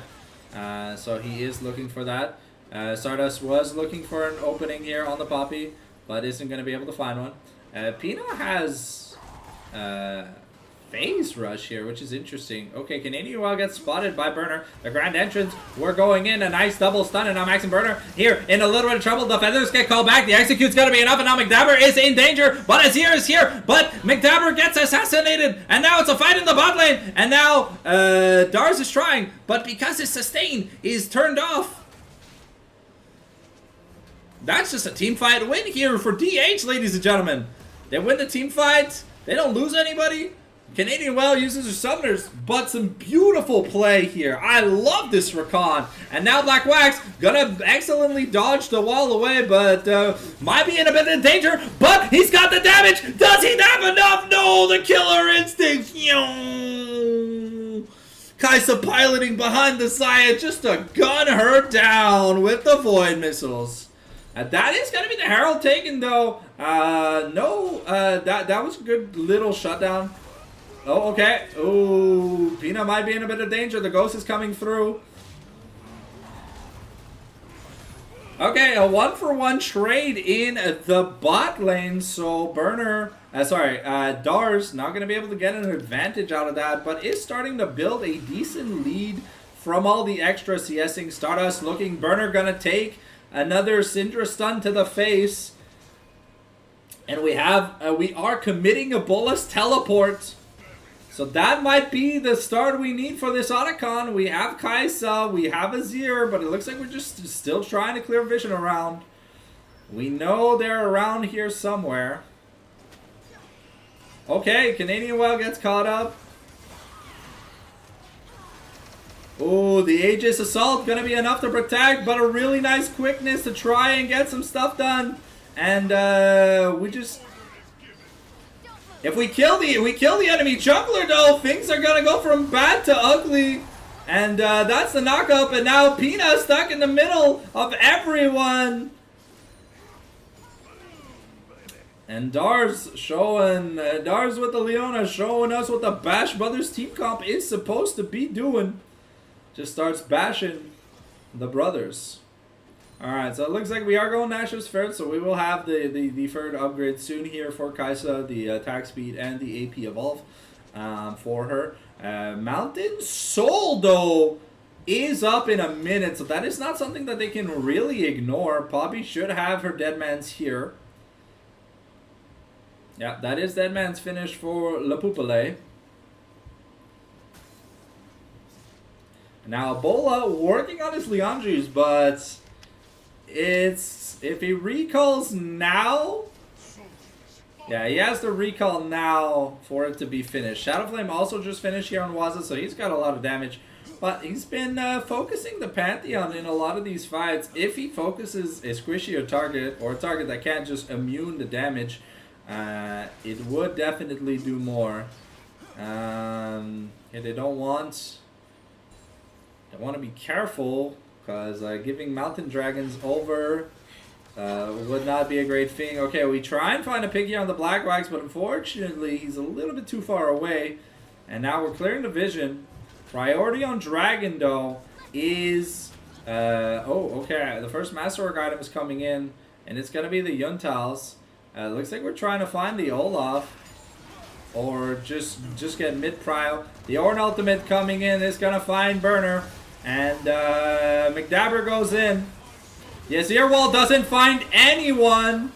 so he is looking for that. Stardust was looking for an opening here on the Poppy, but isn't going to be able to find one. Pina has Phase Rush here, which is interesting. Okay, Canadian Well gets spotted by Burner. The Grand Entrance, we're going in. A nice double stun, and now Max and Burner here in a little bit of trouble. The Feathers get called back. The Execute's going to be enough, and now McDabber is in danger. But Azir is here, but McDabber gets assassinated, and now it's a fight in the bot lane. And now Dars is trying, but because his sustain is turned off, that's just a team fight win here for DH, ladies and gentlemen. They win the team fight. They don't lose anybody. Canadian Well uses her summoners, but some beautiful play here. I love this Rakan. And now Black Wax gonna excellently dodge the wall away, but might be in a bit of danger. But he's got the damage. Does he have enough? No, the killer instinct. Kai'Sa piloting behind the Xayah just to gun her down with the Void Missiles. That is going to be the Herald taken, though. That was a good little shutdown. Oh, okay. Oh, Pina might be in a bit of danger. The Ghost is coming through. Okay, a 1-for-1 trade in the bot lane. So Burner, Dars not going to be able to get an advantage out of that, but is starting to build a decent lead from all the extra CSing. Stardust looking. Burner going to take another Syndra stun to the face. And we are committing a Bolas teleport. So that might be the start we need for this Otacon. We have Kai'Sa, we have Azir, but it looks like we're just still trying to clear vision around. We know they're around here somewhere. Okay, Canadian Well gets caught up. Oh, the Aegis Assault gonna be enough to protect, but a really nice quickness to try and get some stuff done. And if we kill the enemy jungler, though, things are gonna go from bad to ugly. And that's the knockup, and now Pina stuck in the middle of everyone. And Dars with the Leona showing us what the Bash Brothers team comp is supposed to be doing. Just starts bashing the brothers. Alright, so it looks like we are going Nashor's first, so we will have the third upgrade soon here for Kai'Sa, the attack speed and the AP evolve for her. Mountain Soul, though, is up in a minute, so that is not something that they can really ignore. Poppy should have her Deadman's here. Yeah, that is Deadman's finish for La Poupole. Now, Bola working on his Leandries, but if he recalls now, yeah, he has to recall now for it to be finished. Shadowflame also just finished here on Waza, so he's got a lot of damage. But he's been focusing the Pantheon in a lot of these fights. If he focuses a squishier target, or a target that can't just immune the damage, it would definitely do more. And they don't want to be careful, because giving Mountain Dragons over would not be a great thing. Okay, we try and find a pick here on the Black Wax, but unfortunately he's a little bit too far away. And now we're clearing the vision. Priority on Dragon, though, is... okay, the first Masterwork item is coming in, and it's going to be the Yuntals. Looks like we're trying to find the Olaf. or just get mid-prio. The Ornn ultimate coming in is going to find Burner. And McDabber goes in. Yes, Earwall doesn't find anyone.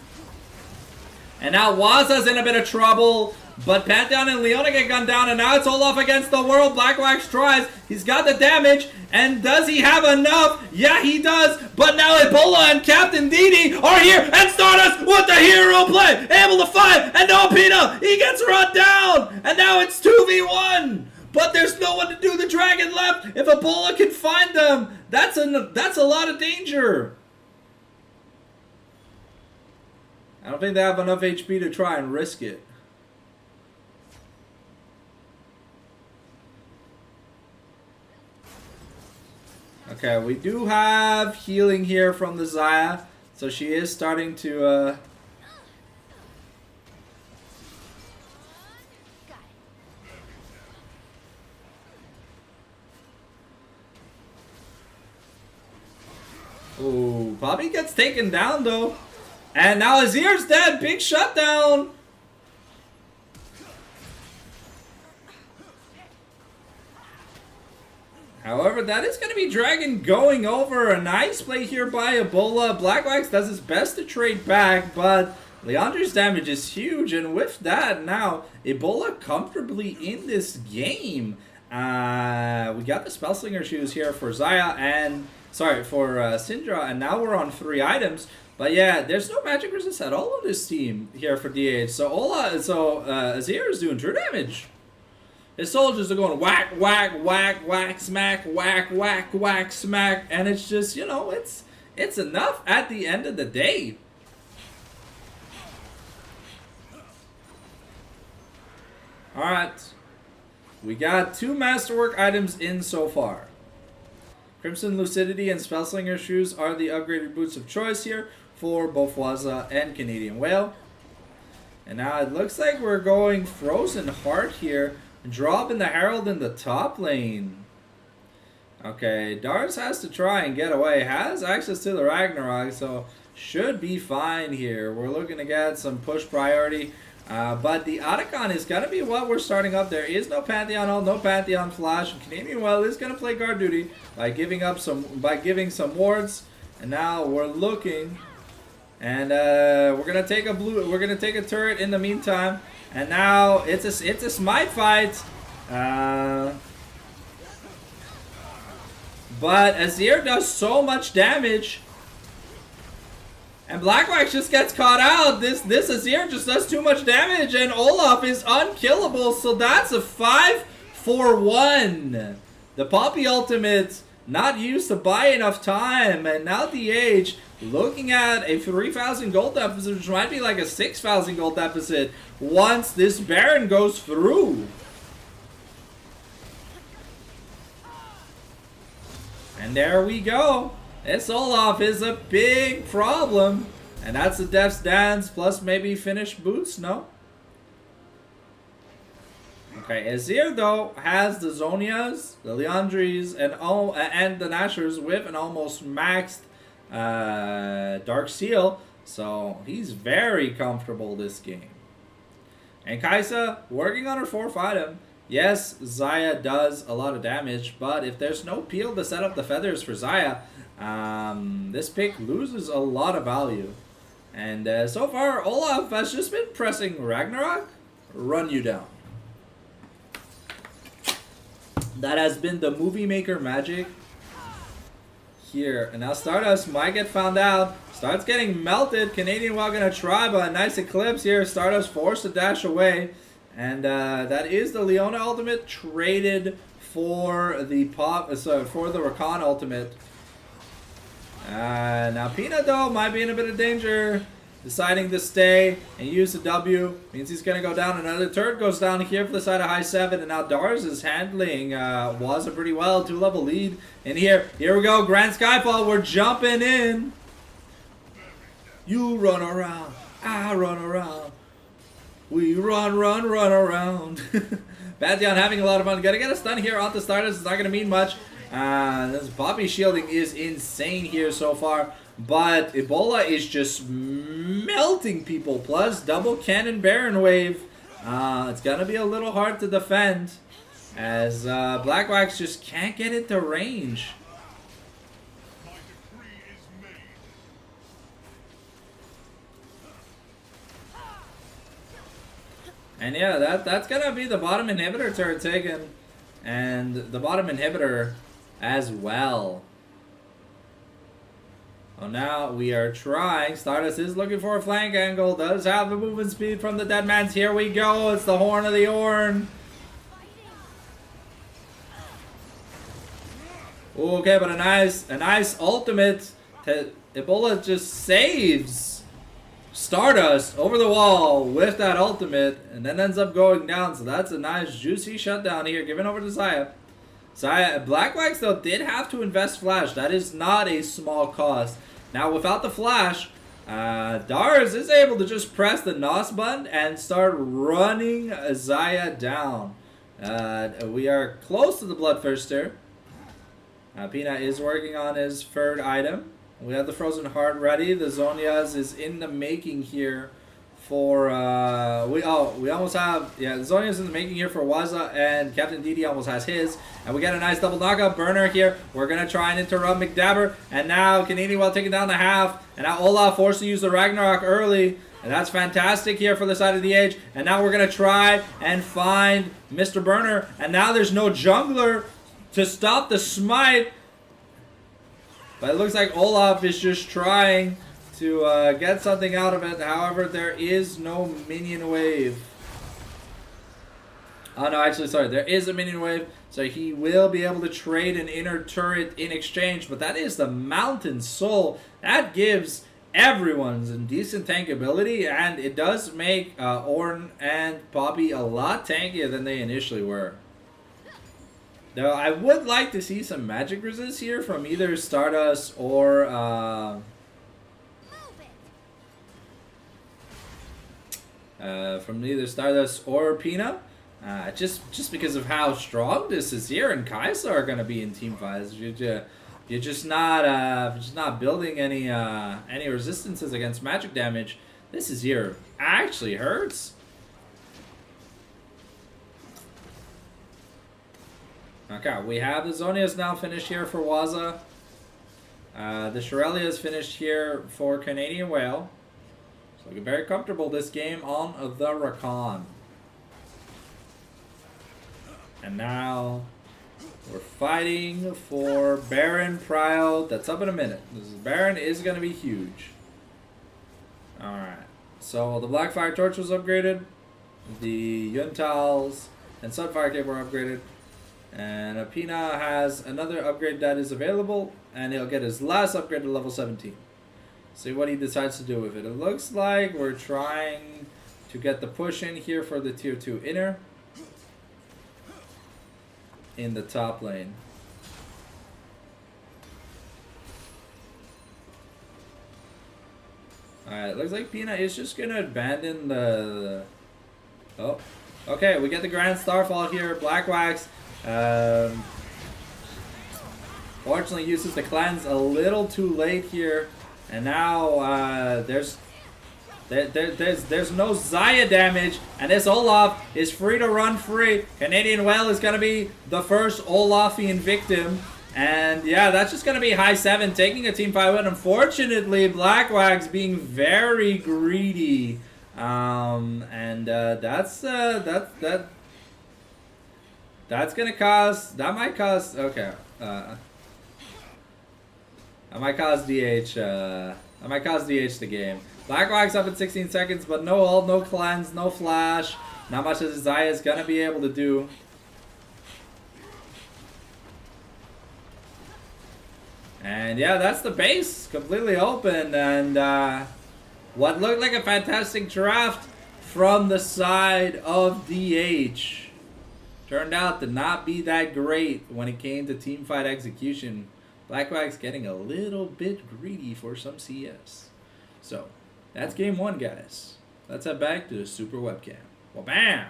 And now Waza's in a bit of trouble. But Pantheon and Leona get gunned down. And now it's Olaf against the world. Black Wax tries. He's got the damage. And does he have enough? Yeah, he does. But now Ebola and Captain Didi are here. And Stardust with the hero play. Able to fight. And no Pina. He gets run down. And now it's 2v1. But there's no one to do the dragon left. If Ebola can find them, that's a lot of danger. I don't think they have enough HP to try and risk it. Okay, we do have healing here from the Xayah, so she is starting to Ooh, Bobby gets taken down though. And now Azir's dead. Big shutdown. However, that is going to be Dragon going over. A nice play here by Ebola. Blackwax does his best to trade back, but Leandra's damage is huge. And with that, now Ebola comfortably in this game. We got the Spellslinger shoes here for Xayah and... Sorry, for Syndra, and now we're on 3 items. But yeah, there's no magic resist at all on this team here for DH. So Azir is doing true damage. His soldiers are going whack, whack, whack, whack, smack, whack, whack, whack, smack, and it's just, you know, it's enough at the end of the day. All right, we got 2 masterwork items in so far. Crimson Lucidity and Spellslinger shoes are the upgraded boots of choice here for both Waza and Canadian Whale. And now it looks like we're going Frozen Heart here. Drop in the Herald in the top lane. Okay, Dars has to try and get away. Has access to the Ragnarok, so should be fine here. We're looking to get some push priority. But the Otacon is going to be what we're starting up. There is no Pantheon ult, no Pantheon flash. And Canadian Well is going to play guard duty by giving some wards. And now we're looking, and we're gonna take a turret in the meantime. And now it's a smite fight. But Azir does so much damage. And Blackwax just gets caught out. This Azir just does too much damage, and Olaf is unkillable. So that's a 5-for-1. The Poppy ultimate not used to buy enough time, and now DH looking at a 3,000 gold deficit, which might be like a 6,000 gold deficit once this Baron goes through. And there we go. This Olaf is a big problem. And that's the Death's Dance plus maybe finished boots, no? Okay, Azir though has the Zonias, the Liandries, and the Nashers with an almost maxed Dark Seal. So he's very comfortable this game. And Kaisa working on her 4th item. Yes, Xayah does a lot of damage, but if there's no peel to set up the feathers for Xayah, this pick loses a lot of value. And so far, Olaf has just been pressing Ragnarok, run you down. That has been the movie maker magic here. And now Stardust might get found out. Starts getting melted. Canadian Well gonna try, but a nice eclipse here. Stardust forced to dash away. And that is the Leona ultimate traded for the Rakan ultimate. Now Peanut though might be in a bit of danger. Deciding to stay and use the W means he's going to go down. Another turret goes down here for the side of High7. And now Dars is handling Waza pretty well. 2-level lead. And here we go. Grand Skyfall. We're jumping in. You run around. I run around. We run around. Pantheon having a lot of fun. Gotta get a stun here on the Stardust. It's not going to mean much. This Poppy shielding is insane here so far. But Ebola is just melting people. Plus double cannon Baron wave. It's gonna be a little hard to defend as Black Wax just can't get into range. And yeah, that's gonna be the bottom inhibitor turret taken, and the bottom inhibitor as well. Oh, now we are trying. Stardust is looking for a flank angle. Does have the movement speed from the dead man's. Here we go. It's the Horn of the Orn. Okay, but a nice ultimate. Ebola just saves Stardust over the wall with that ultimate, and then ends up going down. So that's a nice juicy shutdown here, given over to Xayah. Black Wax though did have to invest flash. That is not a small cost. Now without the flash, Dars is able to just press the NOS button and start running Xayah down. We are close to the Bloodthirster. Pina is working on his third item. We have the Frozen Heart ready. The Zhonya's is in the making here for we almost have the Zhonya's in the making here for Waza, and Captain Didi almost has his, and we get a nice double knockup burner here. We're gonna try and interrupt McDabber, and now Canadian well taking down the half, and now Olaf forced to use the Ragnarok early, and that's fantastic here for the side of the Age. And now we're gonna try and find Mr. Burner, and now there's no jungler to stop the smite. But it looks like Olaf is just trying to get something out of it. However, there is no minion wave. Oh no, actually, sorry. There is a minion wave, so he will be able to trade an inner turret in exchange. But that is the Mountain Soul. That gives everyone some decent tankability, and it does make Ornn and Poppy a lot tankier than they initially were. Now, I would like to see some magic resist here from either Stardust or Pina. Just because of how strong this is here, and Kaisa are going to be in team fights. You're just not building any resistances against magic damage. This is here actually hurts. Okay, we have the Zhonya's now finished here for Waza. The Shirelli is finished here for Canadian Whale. So looking very comfortable this game on the Rakan. And now we're fighting for Baron Prio. That's up in a minute. This Baron is going to be huge. Alright, so the Blackfire Torch was upgraded. The Yuntals and Sunfire Cape were upgraded. And Apina has another upgrade that is available, and he'll get his last upgrade to level 17. See what he decides to do with it. It looks like we're trying to get the push in here for the tier 2 inner in the top lane. Alright, looks like Pina is just going to abandon the... Oh, okay, we get the Grand Starfall here. Black Wax fortunately uses the cleanse a little too late here, and now there's no Xayah damage, and this Olaf is free to run free. Canadian Whale is gonna be the first Olafian victim, and yeah, that's just gonna be High7 taking a team fight win. Unfortunately, Black Wax being very greedy, that's gonna cause, that might cause, okay, that might cause DH, that might cause DH the game. Black Wax up in 16 seconds, but no ult, no cleanse, no flash. Not much as Xayah is gonna be able to do. And yeah, that's the base, completely open, and what looked like a fantastic draft from the side of DH turned out to not be that great when it came to teamfight execution. Black Wax getting a little bit greedy for some CS. So, that's game 1, guys. Let's head back to the Super Webcam. Well, bam!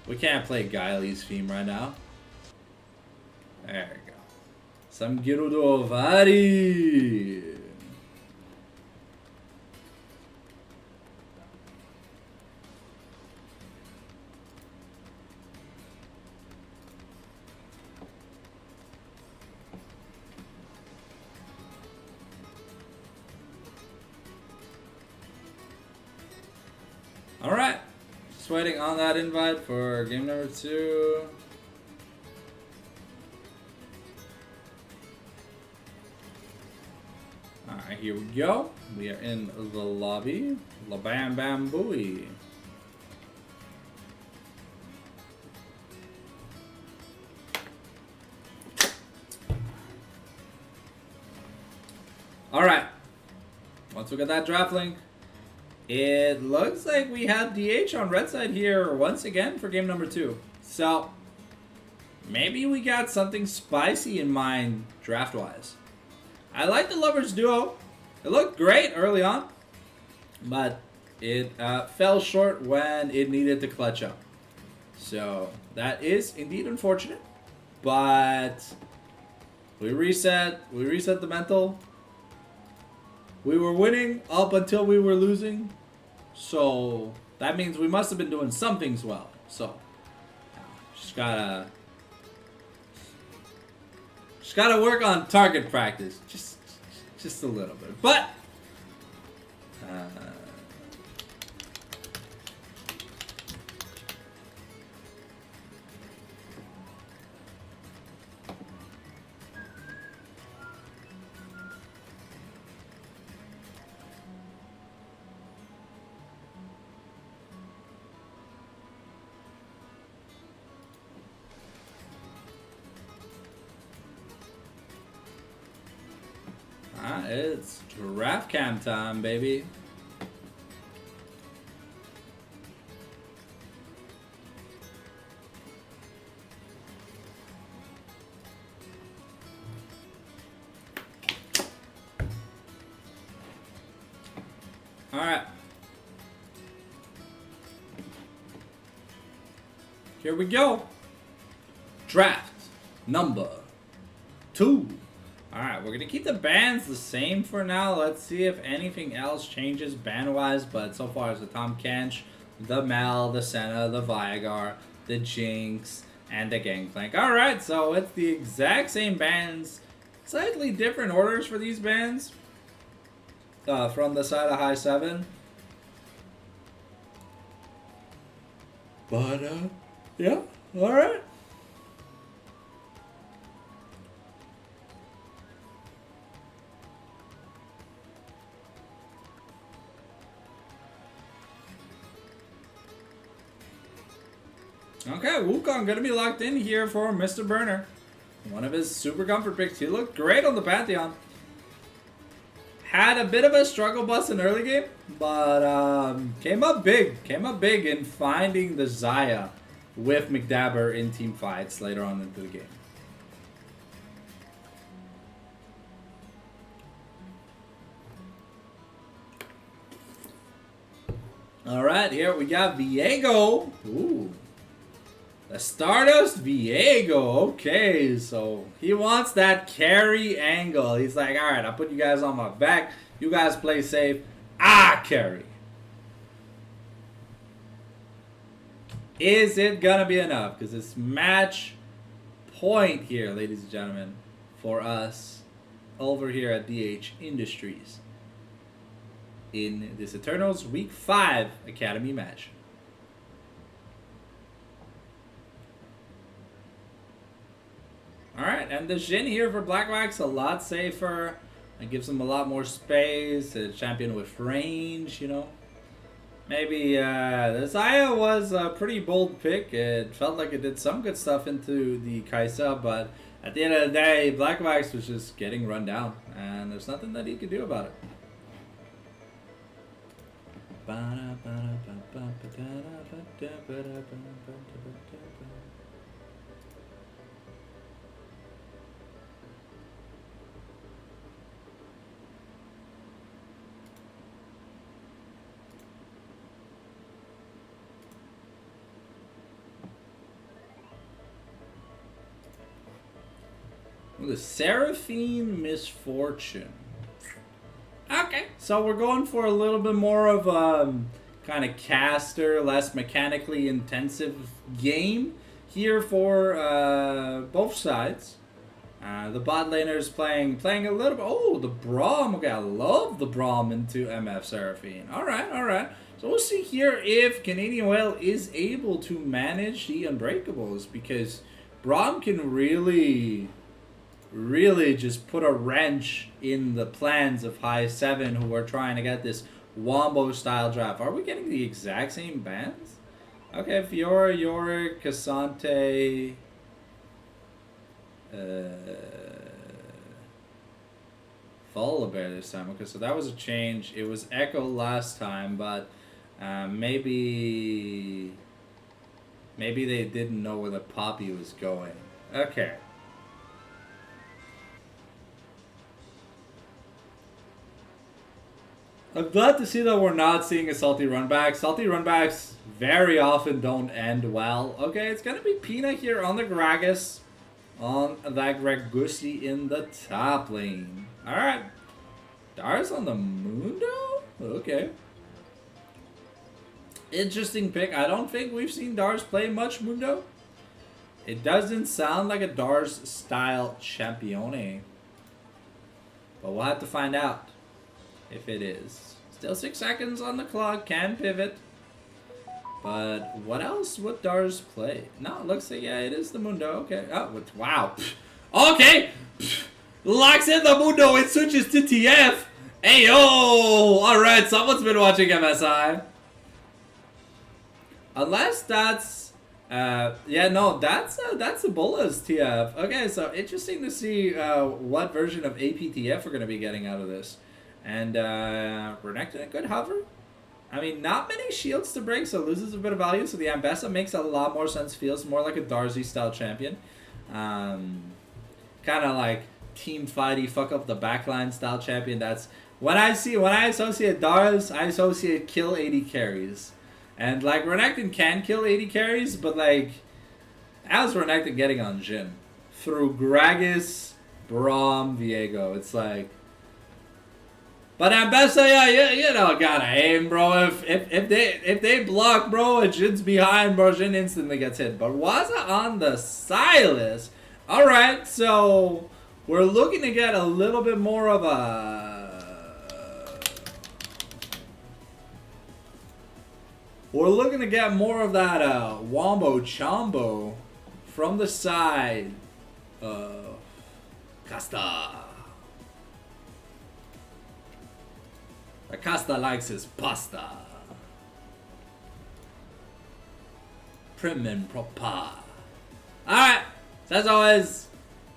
We can't play Guiley's theme right now. There we go. Some Gerudo Vari. Alright. Just waiting on that invite for game number 2. Alright, here we go. We are in the lobby. La bam bam booey. Alright. Once we get that draft link, it looks like we have DH on red side here once again for game number 2. So, maybe we got something spicy in mind draft-wise. I like the Lovers duo. It looked great early on, but it fell short when it needed to clutch up. So, that is indeed unfortunate, but we reset the mental. We were winning up until we were losing, so that means we must have been doing some things well. So, just gotta work on target practice, just a little bit. But it's draft cam time, baby. All right. Here we go. Draft number 2. Alright, we're going to keep the bands the same for now. Let's see if anything else changes band-wise. But so far it's the Tom Kench, the Mel, the Senna, the Viagar, the Jinx, and the Gangplank. Alright, so it's the exact same bands. Slightly different orders for these bands. From the side of High7. But, yeah, alright. Okay, Wukong gonna be locked in here for Mr. Burner. One of his super comfort picks. He looked great on the Pantheon. Had a bit of a struggle bus in early game, but came up big. Came up big in finding the Zaya with McDabber in team fights later on into the game. Alright, here we got Viego. Ooh. The Stardust Viego. Okay, so he wants that carry angle. He's like, alright, I'll put you guys on my back. You guys play safe. I carry. Is it gonna be enough? Because it's match point here, ladies and gentlemen, for us over here at DH Industries in this Eternals Week 5 Academy match. Alright, and the Jhin here for Blackwax, a lot safer. It gives him a lot more space. A champion with range, you know. Maybe the Zaya was a pretty bold pick. It felt like it did some good stuff into the Kaisa, but at the end of the day, Blackwax was just getting run down. And there's nothing that he could do about it. The Seraphine Misfortune. Okay, so we're going for a little bit more of a kind of caster, less mechanically intensive game here for both sides. The bot laner is playing a little bit. Oh, the Braum. Okay, I love the Braum into MF Seraphine. All right, all right. So we'll see here if Canadian Whale is able to manage the Unbreakables, because Braum can really just put a wrench in the plans of High7, who are trying to get this Wombo style draft. Are we getting the exact same bands? Okay, Fiora, Yorick, Cassante, Volibear this time. Okay, so that was a change. It was Echo last time, but maybe they didn't know where the Poppy was going. Okay. I'm glad to see that we're not seeing a salty runback. Salty runbacks very often don't end well. Okay, it's gonna be Pina here on the Gragas, on that Gragusi in the top lane. Alright. Dars on the Mundo? Okay. Interesting pick. I don't think we've seen Dars play much Mundo. It doesn't sound like a Dars style champione. But we'll have to find out if it is. Still 6 seconds on the clock. Can pivot. But what else would Dars play? No, it looks like, yeah, it is the Mundo. Okay. Oh, wow. Okay. Locks in the Mundo. It switches to TF. Hey, yo. All right. Someone's been watching MSI. Unless that's, yeah, no, that's Ebola's TF. Okay, so interesting to see what version of APTF we're going to be getting out of this. And Renekton a good hover. I mean, not many shields to break, so loses a bit of value. So the Ambessa makes a lot more sense. Feels more like a Darcy style champion. Kind of like team fighty, fuck up the backline style champion. That's when I associate Dars, I associate kill 80 carries. And like Renekton can kill 80 carries, but like how's Renekton getting on Jhin? Through Gragas, Braum, Viego. It's like, but Ambessa, yeah, you know, gotta aim, bro. If they block, bro, and Jin's behind, bro, Jhin instantly gets hit. But Waza on the Silas. All right, so we're looking to get a little bit more of a. We're looking to get more of that Wombo Chombo from the side of Casta. Casta likes his pasta. Prim and proper. Alright, so as always,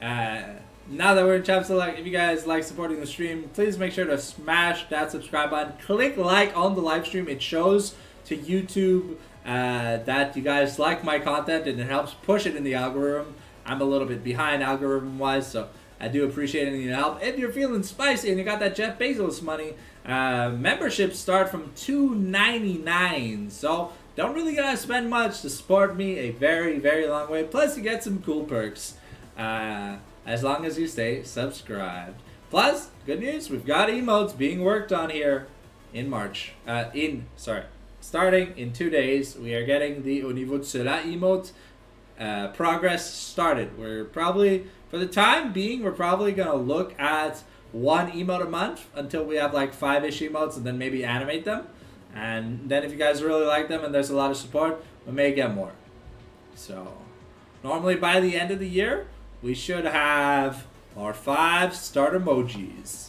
now that we're in Champ Select, if you guys like supporting the stream, please make sure to smash that subscribe button. Click like on the live stream. It shows to YouTube that you guys like my content, and it helps push it in the algorithm. I'm a little bit behind algorithm wise, so I do appreciate any help. If you're feeling spicy and you got that Jeff Bezos money, memberships start from $2.99, so don't really gotta spend much to support me a very, very long way. Plus you get some cool perks as long as you stay subscribed. Plus, good news, we've got emotes being worked on here in March. Starting in 2 days, we are getting the Au niveau de cela emote progress started. We're probably, for the time being, we're probably going to look at 1 emote a month until we have like 5-ish emotes, and then maybe animate them. And then if you guys really like them and there's a lot of support, we may get more. So normally by the end of the year, we should have our 5 start emojis.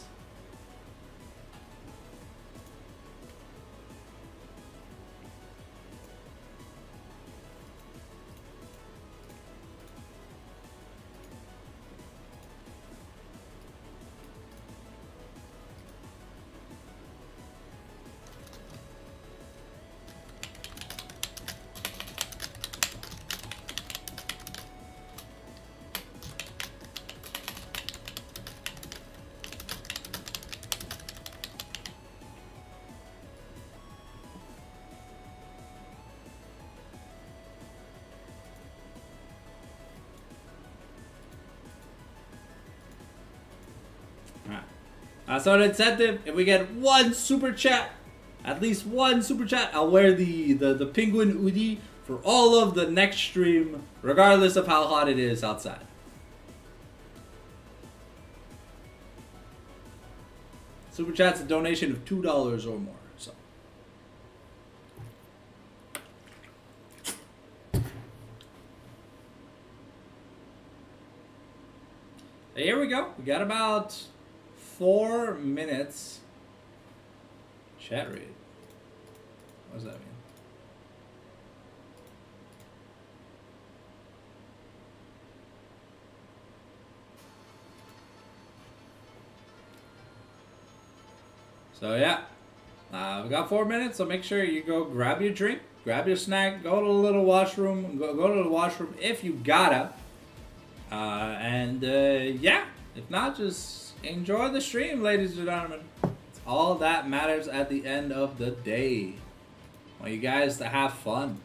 So an incentive, if we get 1 super chat, at least 1 super chat, I'll wear the penguin hoodie for all of the next stream, regardless of how hot it is outside. Super Chat's a donation of $2 or more. So. Here we go. We got about 4 minutes. Chat rate. What does that mean? So yeah, we got 4 minutes. So make sure you go grab your drink, grab your snack, go to the little washroom, go to the washroom if you gotta. Yeah, if not, just enjoy the stream, ladies and gentlemen. It's all that matters at the end of the day. I want you guys to have fun.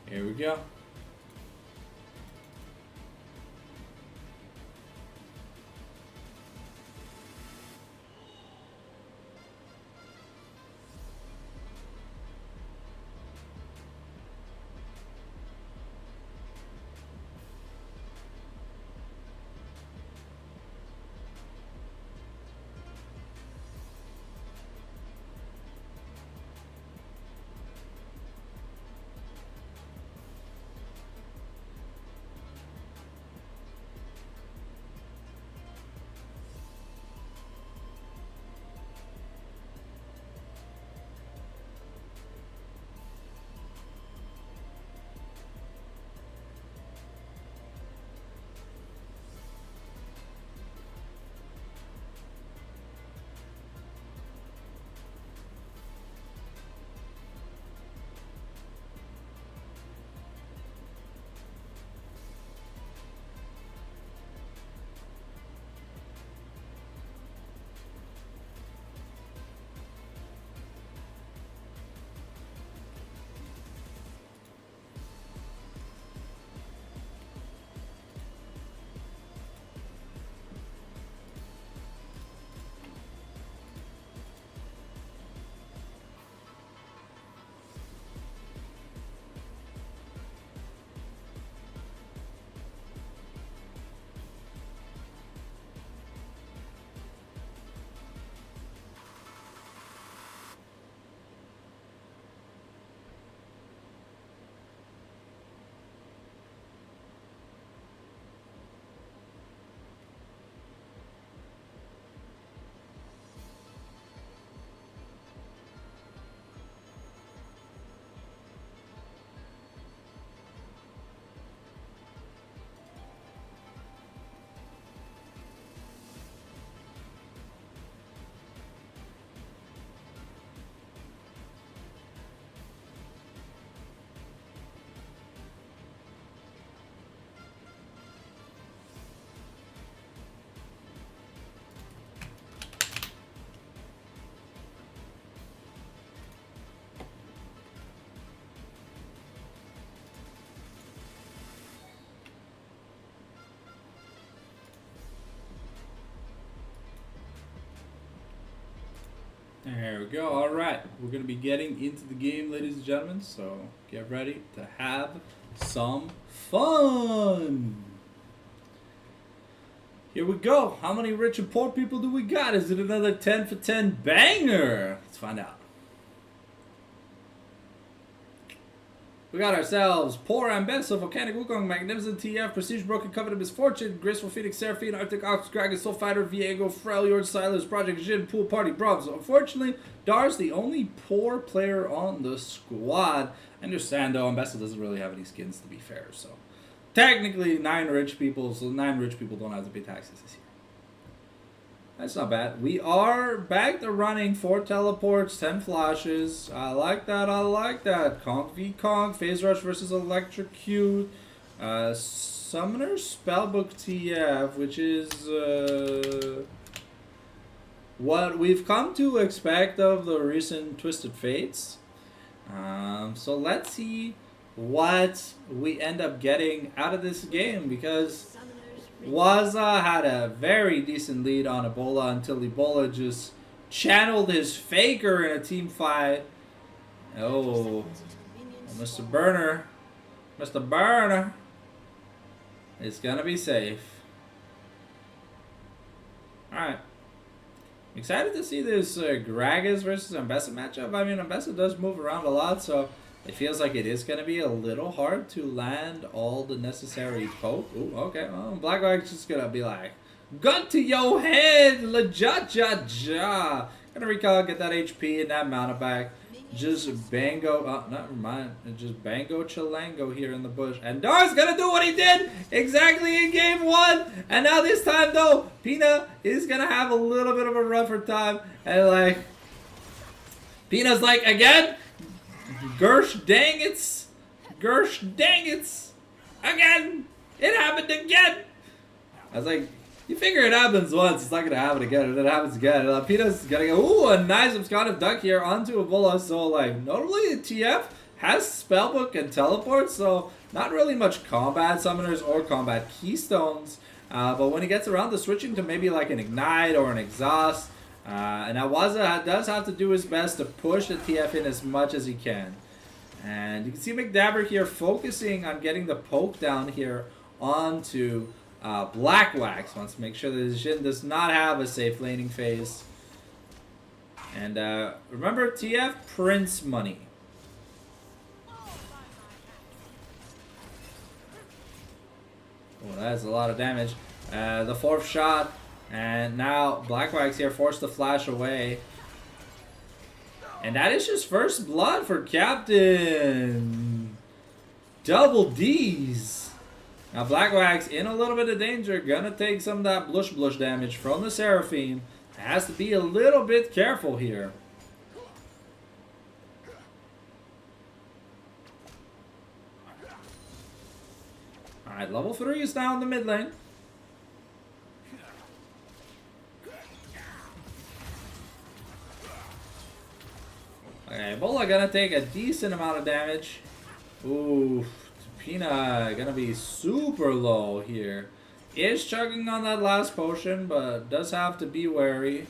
Here we go. There we go. All right. We're going to be getting into the game, ladies and gentlemen. So get ready to have some fun. Here we go. How many rich and poor people do we got? Is it another 10 for 10 banger? Let's find out. We got ourselves Poor Ambessa, Volcanic Wukong, Magnificent TF, Prestige Broken Covenant Misfortune, Graceful Phoenix, Seraphine, Arctic Ox, Dragon, Soul Fighter, Viego, Frel, George Silas, Project Jin, Pool Party, Brahms. Unfortunately, Dar's the only poor player on the squad. I understand though, Ambessa doesn't really have any skins to be fair, so technically 9 rich people, so 9 rich people don't have to pay taxes this year. That's not bad. We are back to running 4 teleports, 10 flashes. I like that. I like that. Kong v Kong. Phase Rush versus Electrocute. Summoner Spellbook TF, which is what we've come to expect of the recent Twisted Fates. So let's see what we end up getting out of this game, because Waza had a very decent lead on Ebola until Ebola just channeled his faker in a team fight. Oh, Mr. Burner. Mr. Burner. It's gonna be safe. Alright. Excited to see this Gragas versus Ambessa matchup. I mean, Ambessa does move around a lot, so it feels like it is going to be a little hard to land all the necessary poke. Ooh, okay. Well, Blackrock's just going to be like, gun to your head, la ja ja ja. Gonna recall, get that HP and that mana back. Just bango, never mind. Just bango chilango here in the bush. And Dar's gonna do what he did exactly in game 1. And now this time though, Pina is gonna have a little bit of a rougher time. And like, Pina's like, again? Gersh dang it. Gersh dang it. Again. It happened again. I was like, you figure it happens once, it's not going to happen again, and then it happens again. Pina's going to go, ooh, a nice absconded duck here onto a Bola. So, like, notably, TF has Spellbook and Teleport, so not really much combat summoners or combat keystones. But when he gets around to switching to maybe like an Ignite or an Exhaust, and Awaza does have to do his best to push the TF in as much as he can. And you can see McDabber here focusing on getting the poke down here onto Black Wax. Wants to make sure that his Jhin does not have a safe laning phase. And remember, TF prints money. Oh, that's a lot of damage. The 4th shot. And now Black Wax here forced to flash away. And that is just first blood for Captain. Double D's. Now Black Wax in a little bit of danger, gonna take some of that blush damage from the Seraphine. Has to be a little bit careful here. Alright, level 3 is now in the mid lane. Okay, Bola gonna take a decent amount of damage. Ooh. Pina gonna be super low here. Is chugging on that last potion, but does have to be wary.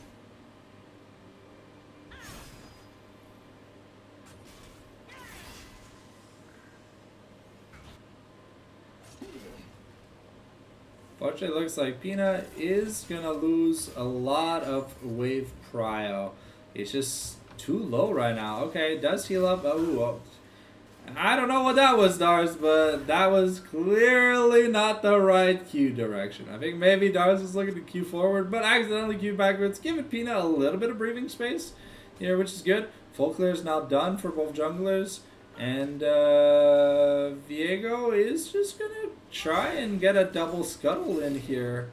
Fortunately, it looks like Pina is gonna lose a lot of wave prio. It's just too low right now. Okay, does heal up. Oh. I don't know what that was, Dars, but that was clearly not the right Q direction. I think maybe Dars was looking to Q forward, but accidentally Q backwards, giving Pina a little bit of breathing space here, which is good. Full clear is now done for both junglers, and Viego is just going to try and get a double scuttle in here.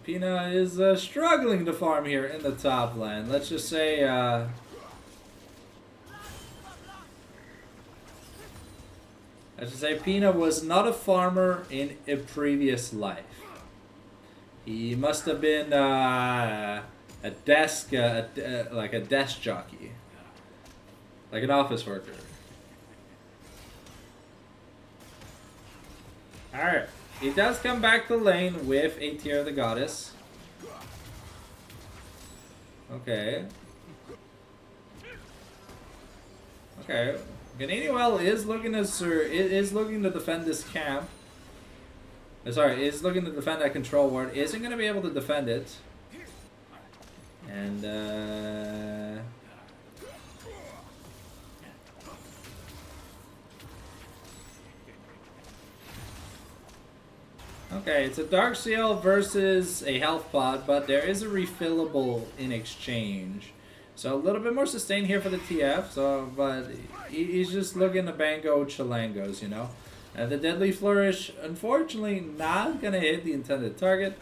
Pina is struggling to farm here in the top lane. Let's just say Pina was not a farmer in a previous life. He must have been a desk, like a desk jockey, like an office worker. All right. He does come back to lane with a Tear of the Goddess. Okay. Okay. Gananiwell is looking to defend this camp. Sorry, is looking to defend that control ward. Isn't going to be able to defend it. And okay, it's a Dark Seal versus a health pod, but there is a refillable in exchange. So a little bit more sustain here for the TF, but he's just looking to bango Chalangos, you know. The Deadly Flourish, unfortunately, not going to hit the intended target.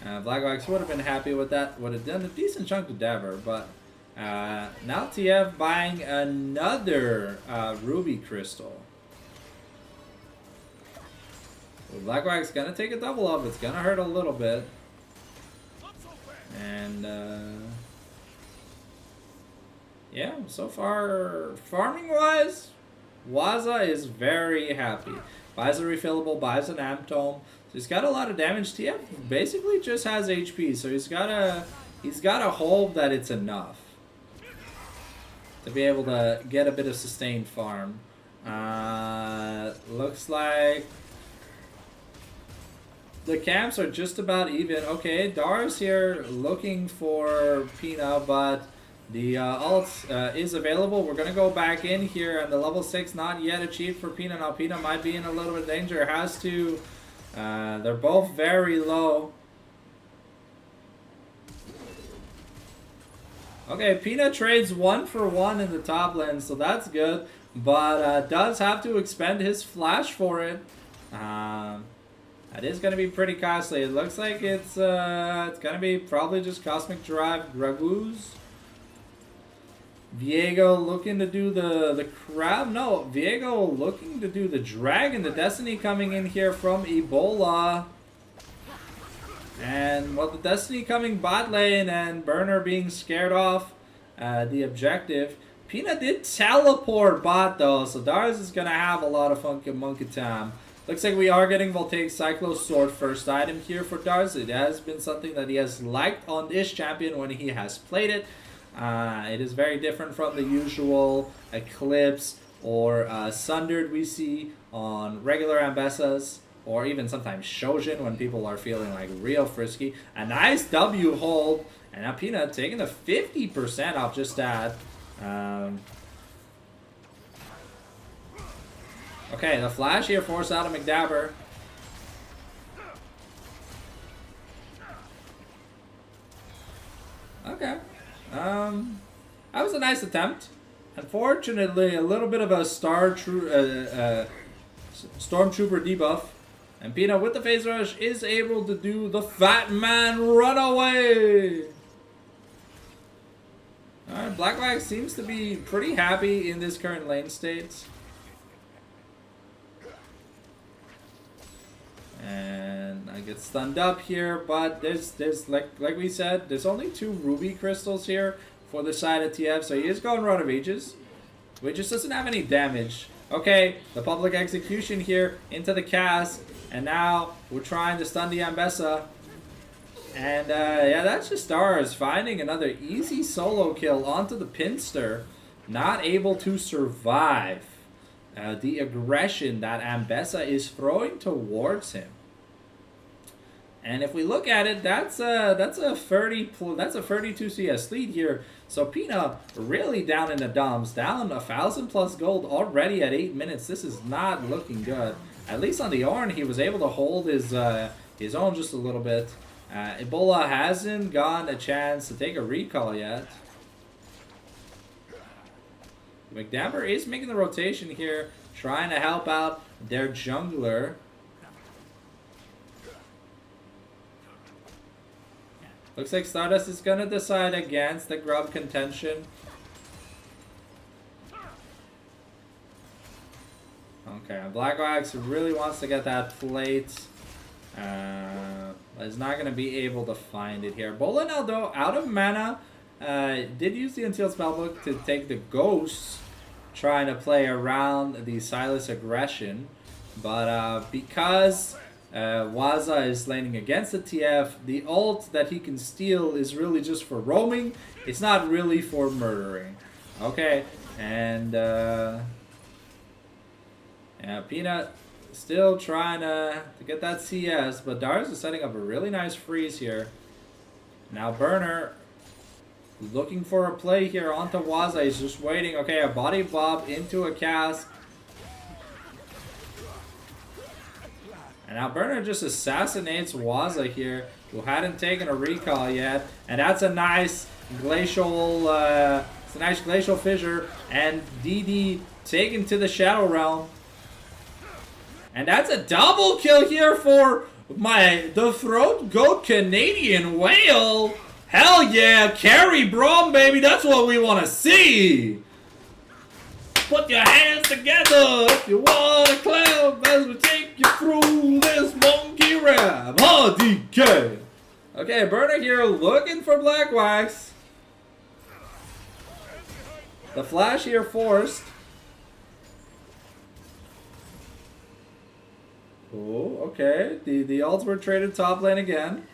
Blackhawks would have been happy with that, would have done a decent chunk to Dever, but now TF buying another Ruby Crystal. Blackwag's gonna take a double up. It's gonna hurt a little bit. And yeah, so far farming wise, Waza is very happy. Buys a refillable, buys an amp tome. So he's got a lot of damage. TF basically just has HP, so he's gotta hope that it's enough. to be able to get a bit of sustained farm. Looks like the camps are just about even. Okay, Dar's here looking for Pina, but the ult is available. We're going to go back in here, and the level 6 not yet achieved for Pina. Now Pina might be in a little bit of danger. Has to... they're both very low. Okay, Pina trades 1 for 1 in the top lane, so that's good. But does have to expend his flash for it. That is going to be pretty costly. It looks like it's going to be probably just Cosmic Drive Gragoose. Viego looking to do the crab. No, Viego looking to do the dragon. The Destiny coming in here from Ebola. And well, the Destiny coming bot lane and Burner being scared off the objective. Pina did teleport bot though, so Dars is going to have a lot of funky monkey time. Looks like we are getting Voltaic Cyclo Sword first item here for Dars. It has been something that he has liked on this champion when he has played it. It is very different from the usual Eclipse or Sundered we see on regular Ambessas, or even sometimes Shojin when people are feeling like real frisky. A nice W hold, and now Pina taking the 50% off just that. Okay, the flash here forced out of McDabber. Okay. That was a nice attempt. Unfortunately, a little bit of a Stormtrooper debuff. And Pina with the phase rush is able to do the Fat Man runaway. Alright, Blackwax seems to be pretty happy in this current lane state. And I get stunned up here, but there's like we said, there's only 2 ruby crystals here for the side of TF, so he is going Run of Ages, which just doesn't have any damage. Okay, the public execution here into the cast, and now we're trying to stun the Ambessa. And yeah, that's just Stars finding another easy solo kill onto the Pinster, not able to survive the aggression that Ambessa is throwing towards him. And if we look at it, that's a 32 CS lead here. So Pina really down in the dumps, down 1,000 plus gold already at 8 minutes. This is not looking good. At least on the Ornn, he was able to hold his own just a little bit. Ebola hasn't gotten a chance to take a recall yet. McDabber is making the rotation here, trying to help out their jungler. Looks like Stardust is going to decide against the grub contention. Okay, Blackwax really wants to get that plate. Is not going to be able to find it here. Bolanel, though, out of mana, did use the Unsealed Spellbook to take the Ghosts, trying to play around the Silas aggression. But because Waza is laning against the TF, the ult that he can steal is really just for roaming. It's not really for murdering. Okay, and yeah, Peanut still trying to get that CS, but Dars is setting up a really nice freeze here. Now Burner looking for a play here onto Waza. He's just waiting. Okay, a body bob into a cast. And now Burner just assassinates Waza here, who hadn't taken a recall yet. And that's a nice glacial, fissure. And DD taken to the Shadow Realm. And that's a double kill here for the Throat Goat Canadian Whale. Hell yeah, carry Braum, baby. That's what we want to see. Put your hands together if you want to clap as we take you through this monkey rap. Huh, DK? Okay, Burner here looking for Blackwax. The flash here forced. Oh, okay. The ults were traded top lane again.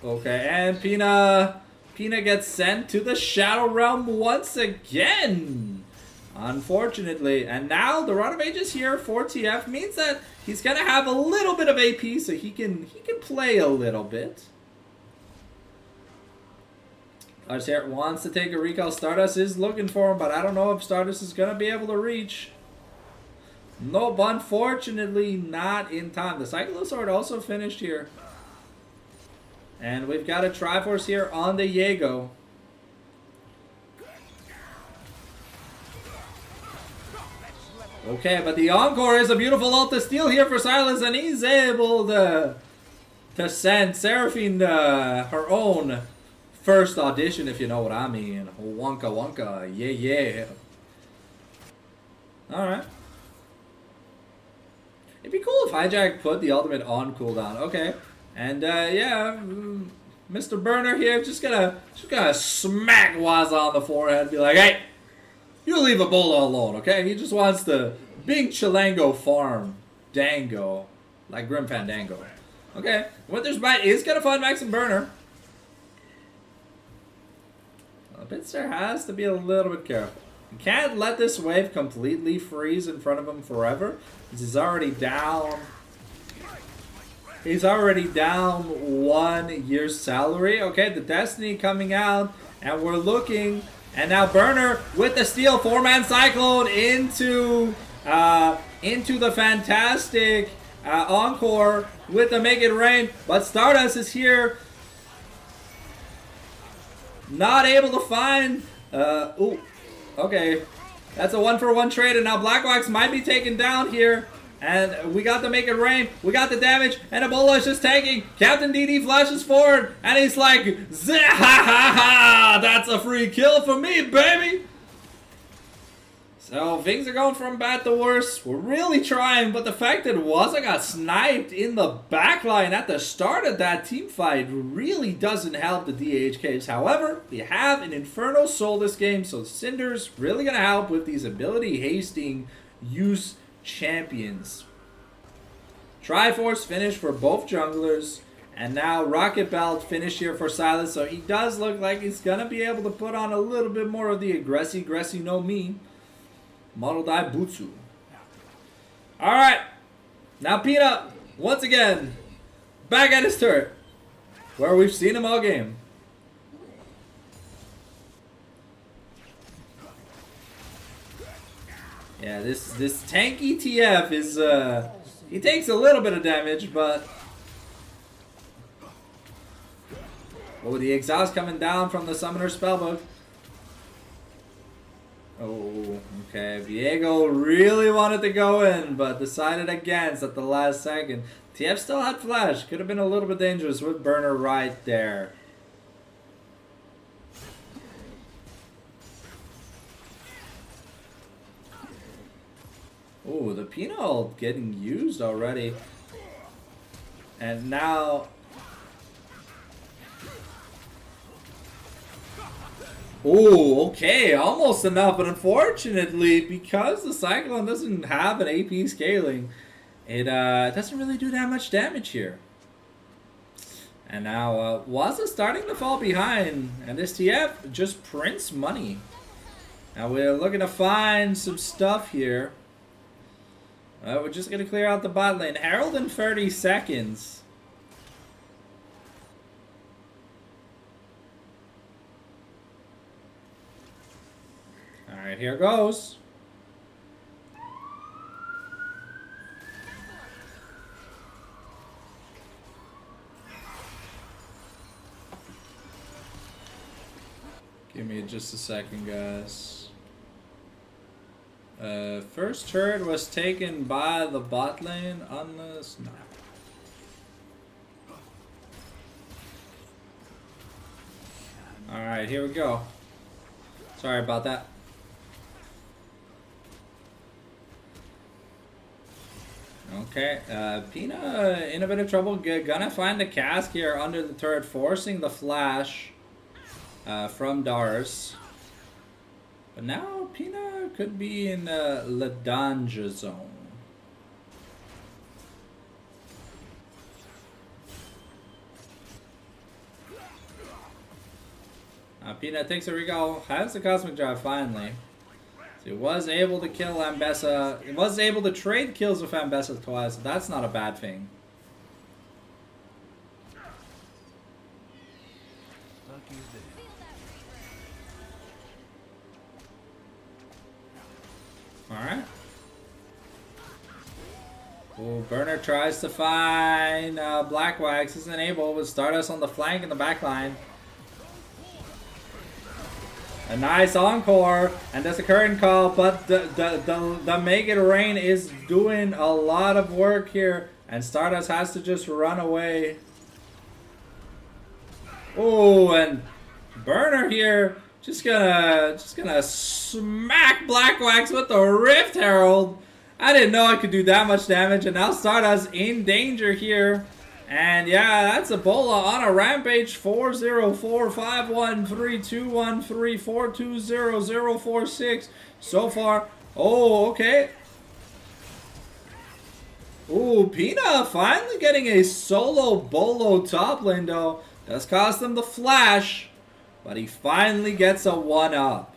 Okay, and Pina Pina gets sent to the Shadow Realm once again. Unfortunately. And now the Rod of Ages here for TF means that he's going to have a little bit of AP, so he can play a little bit. Stardust wants to take a recall. Stardust is looking for him, but I don't know if Stardust is going to be able to reach. Nope, unfortunately not in time. The Cyclosword also finished here. And we've got a Triforce here on the Jaego. Okay, but the Encore is a beautiful ult to steal here for Silas, and he's able to send Seraphine her own first audition, if you know what I mean. Wonka wonka, yeah, yeah. Alright. It'd be cool if Hijack put the ultimate on cooldown. Okay. And yeah, Mr. Burner here just gonna smack Waza on the forehead and be like, hey, you leave Ebola alone, okay? He just wants to Big Chilango farm Dango, like Grim Fandango. Okay, Winter's Bite is gonna find Maxim Burner. Bitster has to be a little bit careful. You can't let this wave completely freeze in front of him forever, because he's already down. He's already down 1 year's salary. Okay, the Destiny coming out, and we're looking. And now Burner with the steal, 4-man Cyclone into the fantastic Encore with the Make It Rain. But Stardust is here, not able to find. Ooh, okay, that's a 1-for-1 trade, and now Blackwax might be taken down here. And we got to Make It Rain. We got the damage. And Ebola is just tanking. Captain DD flashes forward. And he's like, ha ha ha. That's a free kill for me, baby. So things are going from bad to worse. We're really trying. But the fact that Waza got sniped in the backline at the start of that team fight really doesn't help the DHKs. However, we have an Inferno Soul this game. So Cinder's really going to help with these ability hasting use champions. Triforce finish for both junglers, and now Rocket Belt finish here for Silas, so he does look like he's gonna be able to put on a little bit more of the aggressy no me Model Dai Butsu. Alright, now Pina once again back at his turret where we've seen him all game. Yeah, this tanky TF is, he takes a little bit of damage, but... Oh, the exhaust coming down from the Summoner Spellbook. Oh, okay. Viego really wanted to go in, but decided against at the last second. TF still had Flash. Could have been a little bit dangerous with Burner right there. Oh, the Pina getting used already. And now... Oh, okay, almost enough, but unfortunately, because the Cyclone doesn't have an AP scaling, it doesn't really do that much damage here. And now, Waza starting to fall behind, and this TF just prints money. Now we're looking to find some stuff here. We're just going to clear out the bot lane. Herald in 30 seconds. Alright, here goes. Give me just a second, guys. First turret was taken by the bot lane on the snap. Alright, here we go. Sorry about that. Okay, Pina in a bit of trouble. Gonna find the cask here under the turret, forcing the flash from Dars. But now Pina could be in the danger zone. Peanut takes a recall, has the Cosmic Drive finally. So he was able to kill Ambessa. He was able to trade kills with Ambessa twice, so that's not a bad thing. Alright. Ooh, Burner tries to find Black Wax. Isn't able with Stardust on the flank in the back line. A nice encore, and there's a current call, but the Make It Rain is doing a lot of work here, and Stardust has to just run away. Oh, and Burner here just gonna smack Black Wax with the Rift Herald. I didn't know I could do that much damage, and now Stardust in danger here. And yeah, that's Ebola on a rampage. 404513213420046 so far. Oh, okay. Ooh, Pina finally getting a solo Bolo top lane though. Does cost him the flash, but he finally gets a 1-up.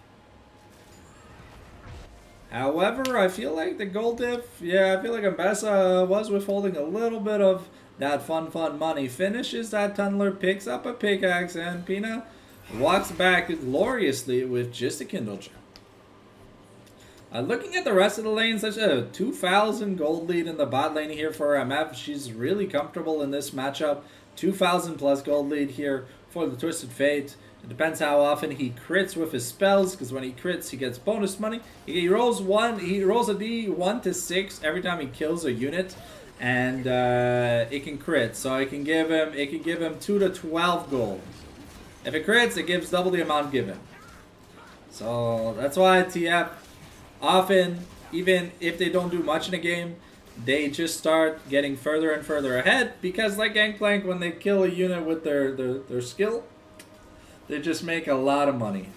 However, I feel like the gold diff, yeah, I feel like Ambessa was withholding a little bit of that fun money. Finishes that tunneler, picks up a pickaxe, and Pina walks back gloriously with just a Kindle gem. Looking at the rest of the lanes, such a 2,000 gold lead in the bot lane here for MF. She's really comfortable in this matchup. 2,000 plus gold lead here for the Twisted Fate. It depends how often he crits with his spells, because when he crits, he gets bonus money. He rolls a D 1 to 6 every time he kills a unit, and it can crit. So it can give him 2 to 12 gold. If it crits, it gives double the amount given. So that's why TF often, even if they don't do much in a game, they just start getting further and further ahead, because like Gangplank, when they kill a unit with their skill, they just make a lot of money.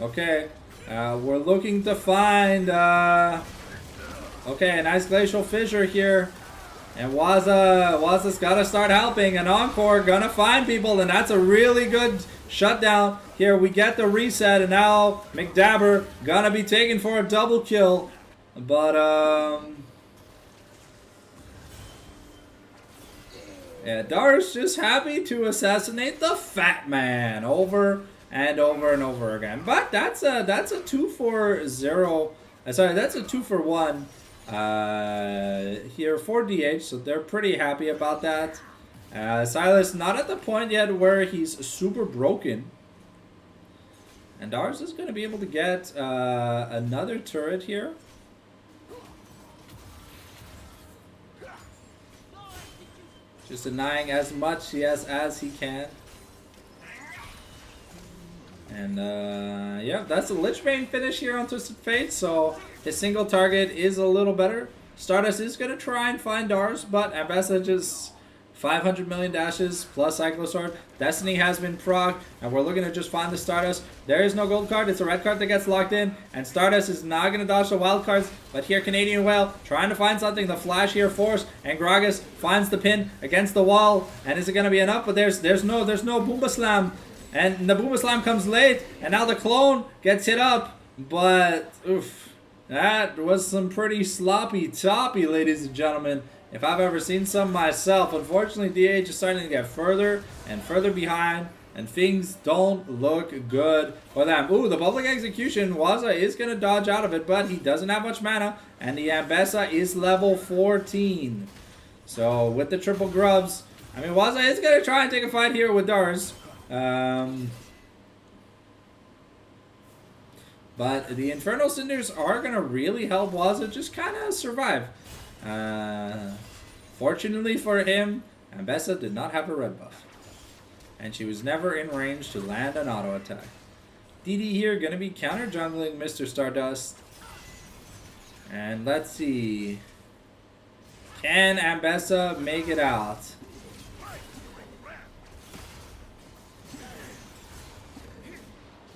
Okay, we're looking to find, okay, a nice Glacial Fissure here. And Waza's gotta start helping, and Encore gonna find people, and that's a really good shutdown. Here we get the reset, and now McDabber gonna be taken for a double kill. But yeah, Dar's just happy to assassinate the Fat Man over and over and over again. But that's a 2 for 0. Sorry, that's a 2 for 1. Here for DH, so they're pretty happy about that. Silas not at the point yet where he's super broken, and Dars is going to be able to get another turret here. Just denying as much as he can. And yeah, that's a Lichbane finish here on Twisted Fate, so his single target is a little better. Stardust is going to try and find Dars, but Ambessa just 500 million dashes plus Cyclosword. Destiny has been proc, and we're looking to just find the Stardust. There is no gold card, it's a red card that gets locked in, and Stardust is not going to dodge the wild cards, but here Canadian Whale trying to find something. The flash here force, and Gragas finds the pin against the wall, and is it going to be enough? But there's no Boomba Slam. And the Boomba Slam comes late, and now the clone gets hit up, but oof, that was some pretty sloppy toppy, ladies and gentlemen, if I've ever seen some myself. Unfortunately, DH is starting to get further and further behind, and things don't look good for them. Ooh, the public execution, Waza is going to dodge out of it, but he doesn't have much mana, and the Ambessa is level 14. So with the triple grubs, I mean, Waza is going to try and take a fight here with Dars. But the Infernal Cinders are going to really help Waza just kind of survive. Fortunately for him, Ambessa did not have a red buff, and she was never in range to land an auto attack. DD here going to be counter jungling Mr. Stardust. And let's see. Can Ambessa make it out?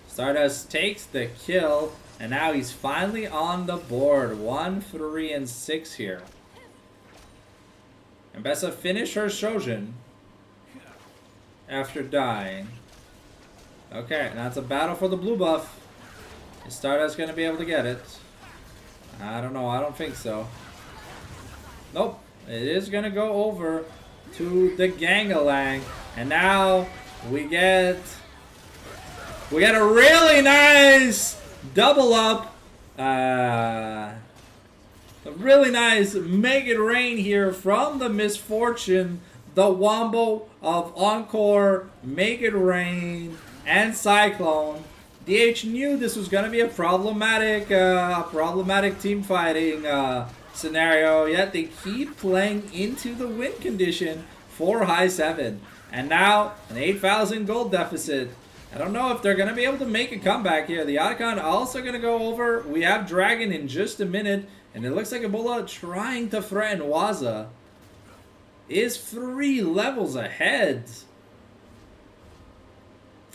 Stardust takes the kill, And now he's finally on the board. 1, 3, and 6 here. And Bessa finished her Shojin after dying. Okay, now it's a battle for the blue buff. Is Stardust going to be able to get it? I don't know. I don't think so. Nope. It is going to go over to the Gangalang. And now we get a really nice double up. A really nice Make It Rain here from the Misfortune. The Wombo of Encore, Make It Rain, and Cyclone. DH knew this was going to be a problematic team fighting scenario, yet they keep playing into the win condition for High7. And now, an 8,000 gold deficit. I don't know if they're going to be able to make a comeback here. The Otacon also going to go over. We have Dragon in just a minute, and it looks like Ebola trying to threaten Waza. Is 3 levels ahead.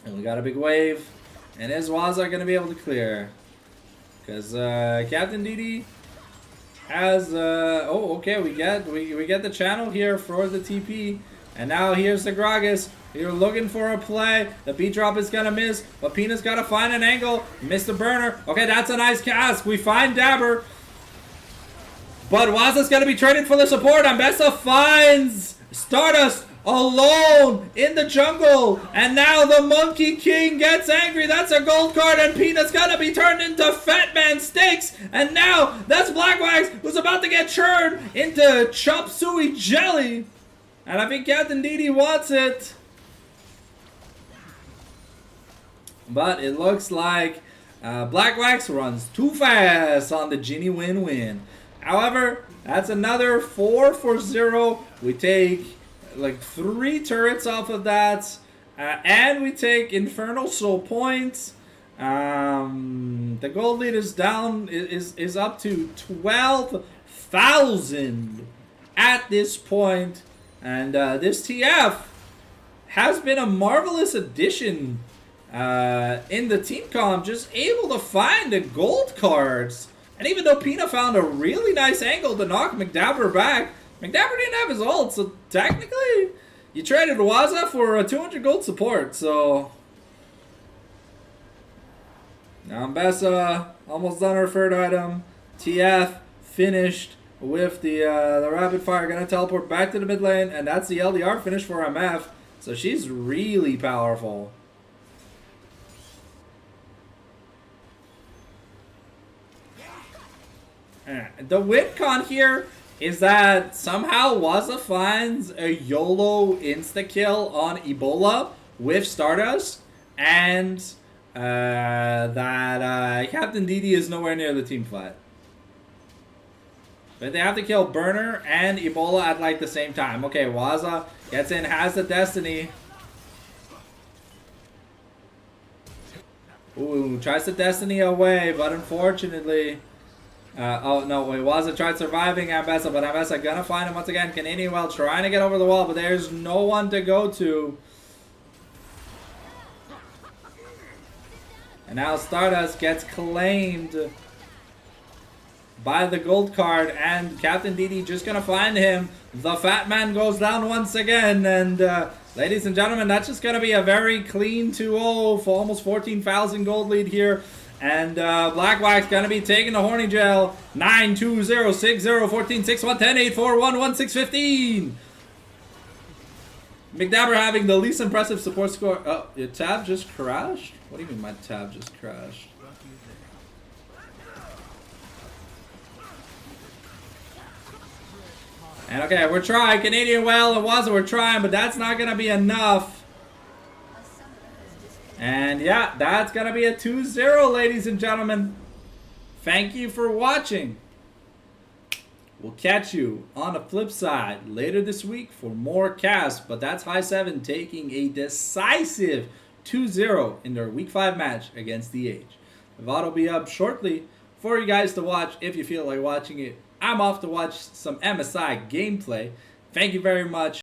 And we got a big wave. And is Waza going to be able to clear? Because Captain DD has... oh, okay, we get the channel here for the TP. And now here's the Gragas. You're looking for a play. The beat drop is going to miss. But Peanut's got to find an angle. Missed the burner. Okay, that's a nice cast. We find Dabber. But Waza's going to be traded for the support. Ambessa finds Stardust alone in the jungle. And now the Monkey King gets angry. That's a gold card. And Peanut's going to be turned into Fat Man Steaks. And now that's Black Wax who's about to get churned into Chop Suey Jelly. And I think Captain DD wants it. But it looks like Black Wax runs too fast on the Genie win-win. However, that's another 4 for 0. We take like 3 turrets off of that. And we take Infernal Soul points. The gold lead is down, is up to 12,000 at this point. And this TF has been a marvelous addition in the team comp, just able to find the gold cards. And even though Pina found a really nice angle to knock McDabber back, McDabber didn't have his ult, so technically you traded Waza for a 200 gold support. So now Ambessa almost done her third item. TF finished with the rapid fire, gonna teleport back to the mid lane, and that's the LDR finish for MF. So she's really powerful. The win con here is that somehow Waza finds a YOLO insta-kill on Ebola with Stardust, and that Captain DD is nowhere near the team fight. But they have to kill Burner and Ebola at like the same time. Okay, Waza gets in, has the Destiny. Ooh, tries to Destiny away, but unfortunately... oh, no, wait, Waza tried surviving Ambessa, but Ambessa gonna find him once again. Canadian Well trying to get over the wall, but there's no one to go to. And now Stardust gets claimed by the gold card, and Captain DD just gonna find him. The Fat Man goes down once again, and ladies and gentlemen, that's just gonna be a very clean 2-0 for almost 14,000 gold lead here. And Black Wax gonna be taking the horny gel. 9, 2, 0, 6, 0, 14, 6, 1, 10, 8, 4, 1, 1, 6, 15. McDabber having the least impressive support score. Oh, your tab just crashed? What do you mean my tab just crashed? And okay, we're trying. Canadian Well and Waza, we're trying, but that's not gonna be enough. And yeah, that's going to be a 2-0, ladies and gentlemen. Thank you for watching. We'll catch you on the flip side later this week for more casts. But that's High7 taking a decisive 2-0 in their Week 5 match against DH. The VOD will be up shortly for you guys to watch if you feel like watching it. I'm off to watch some MSI gameplay. Thank you very much.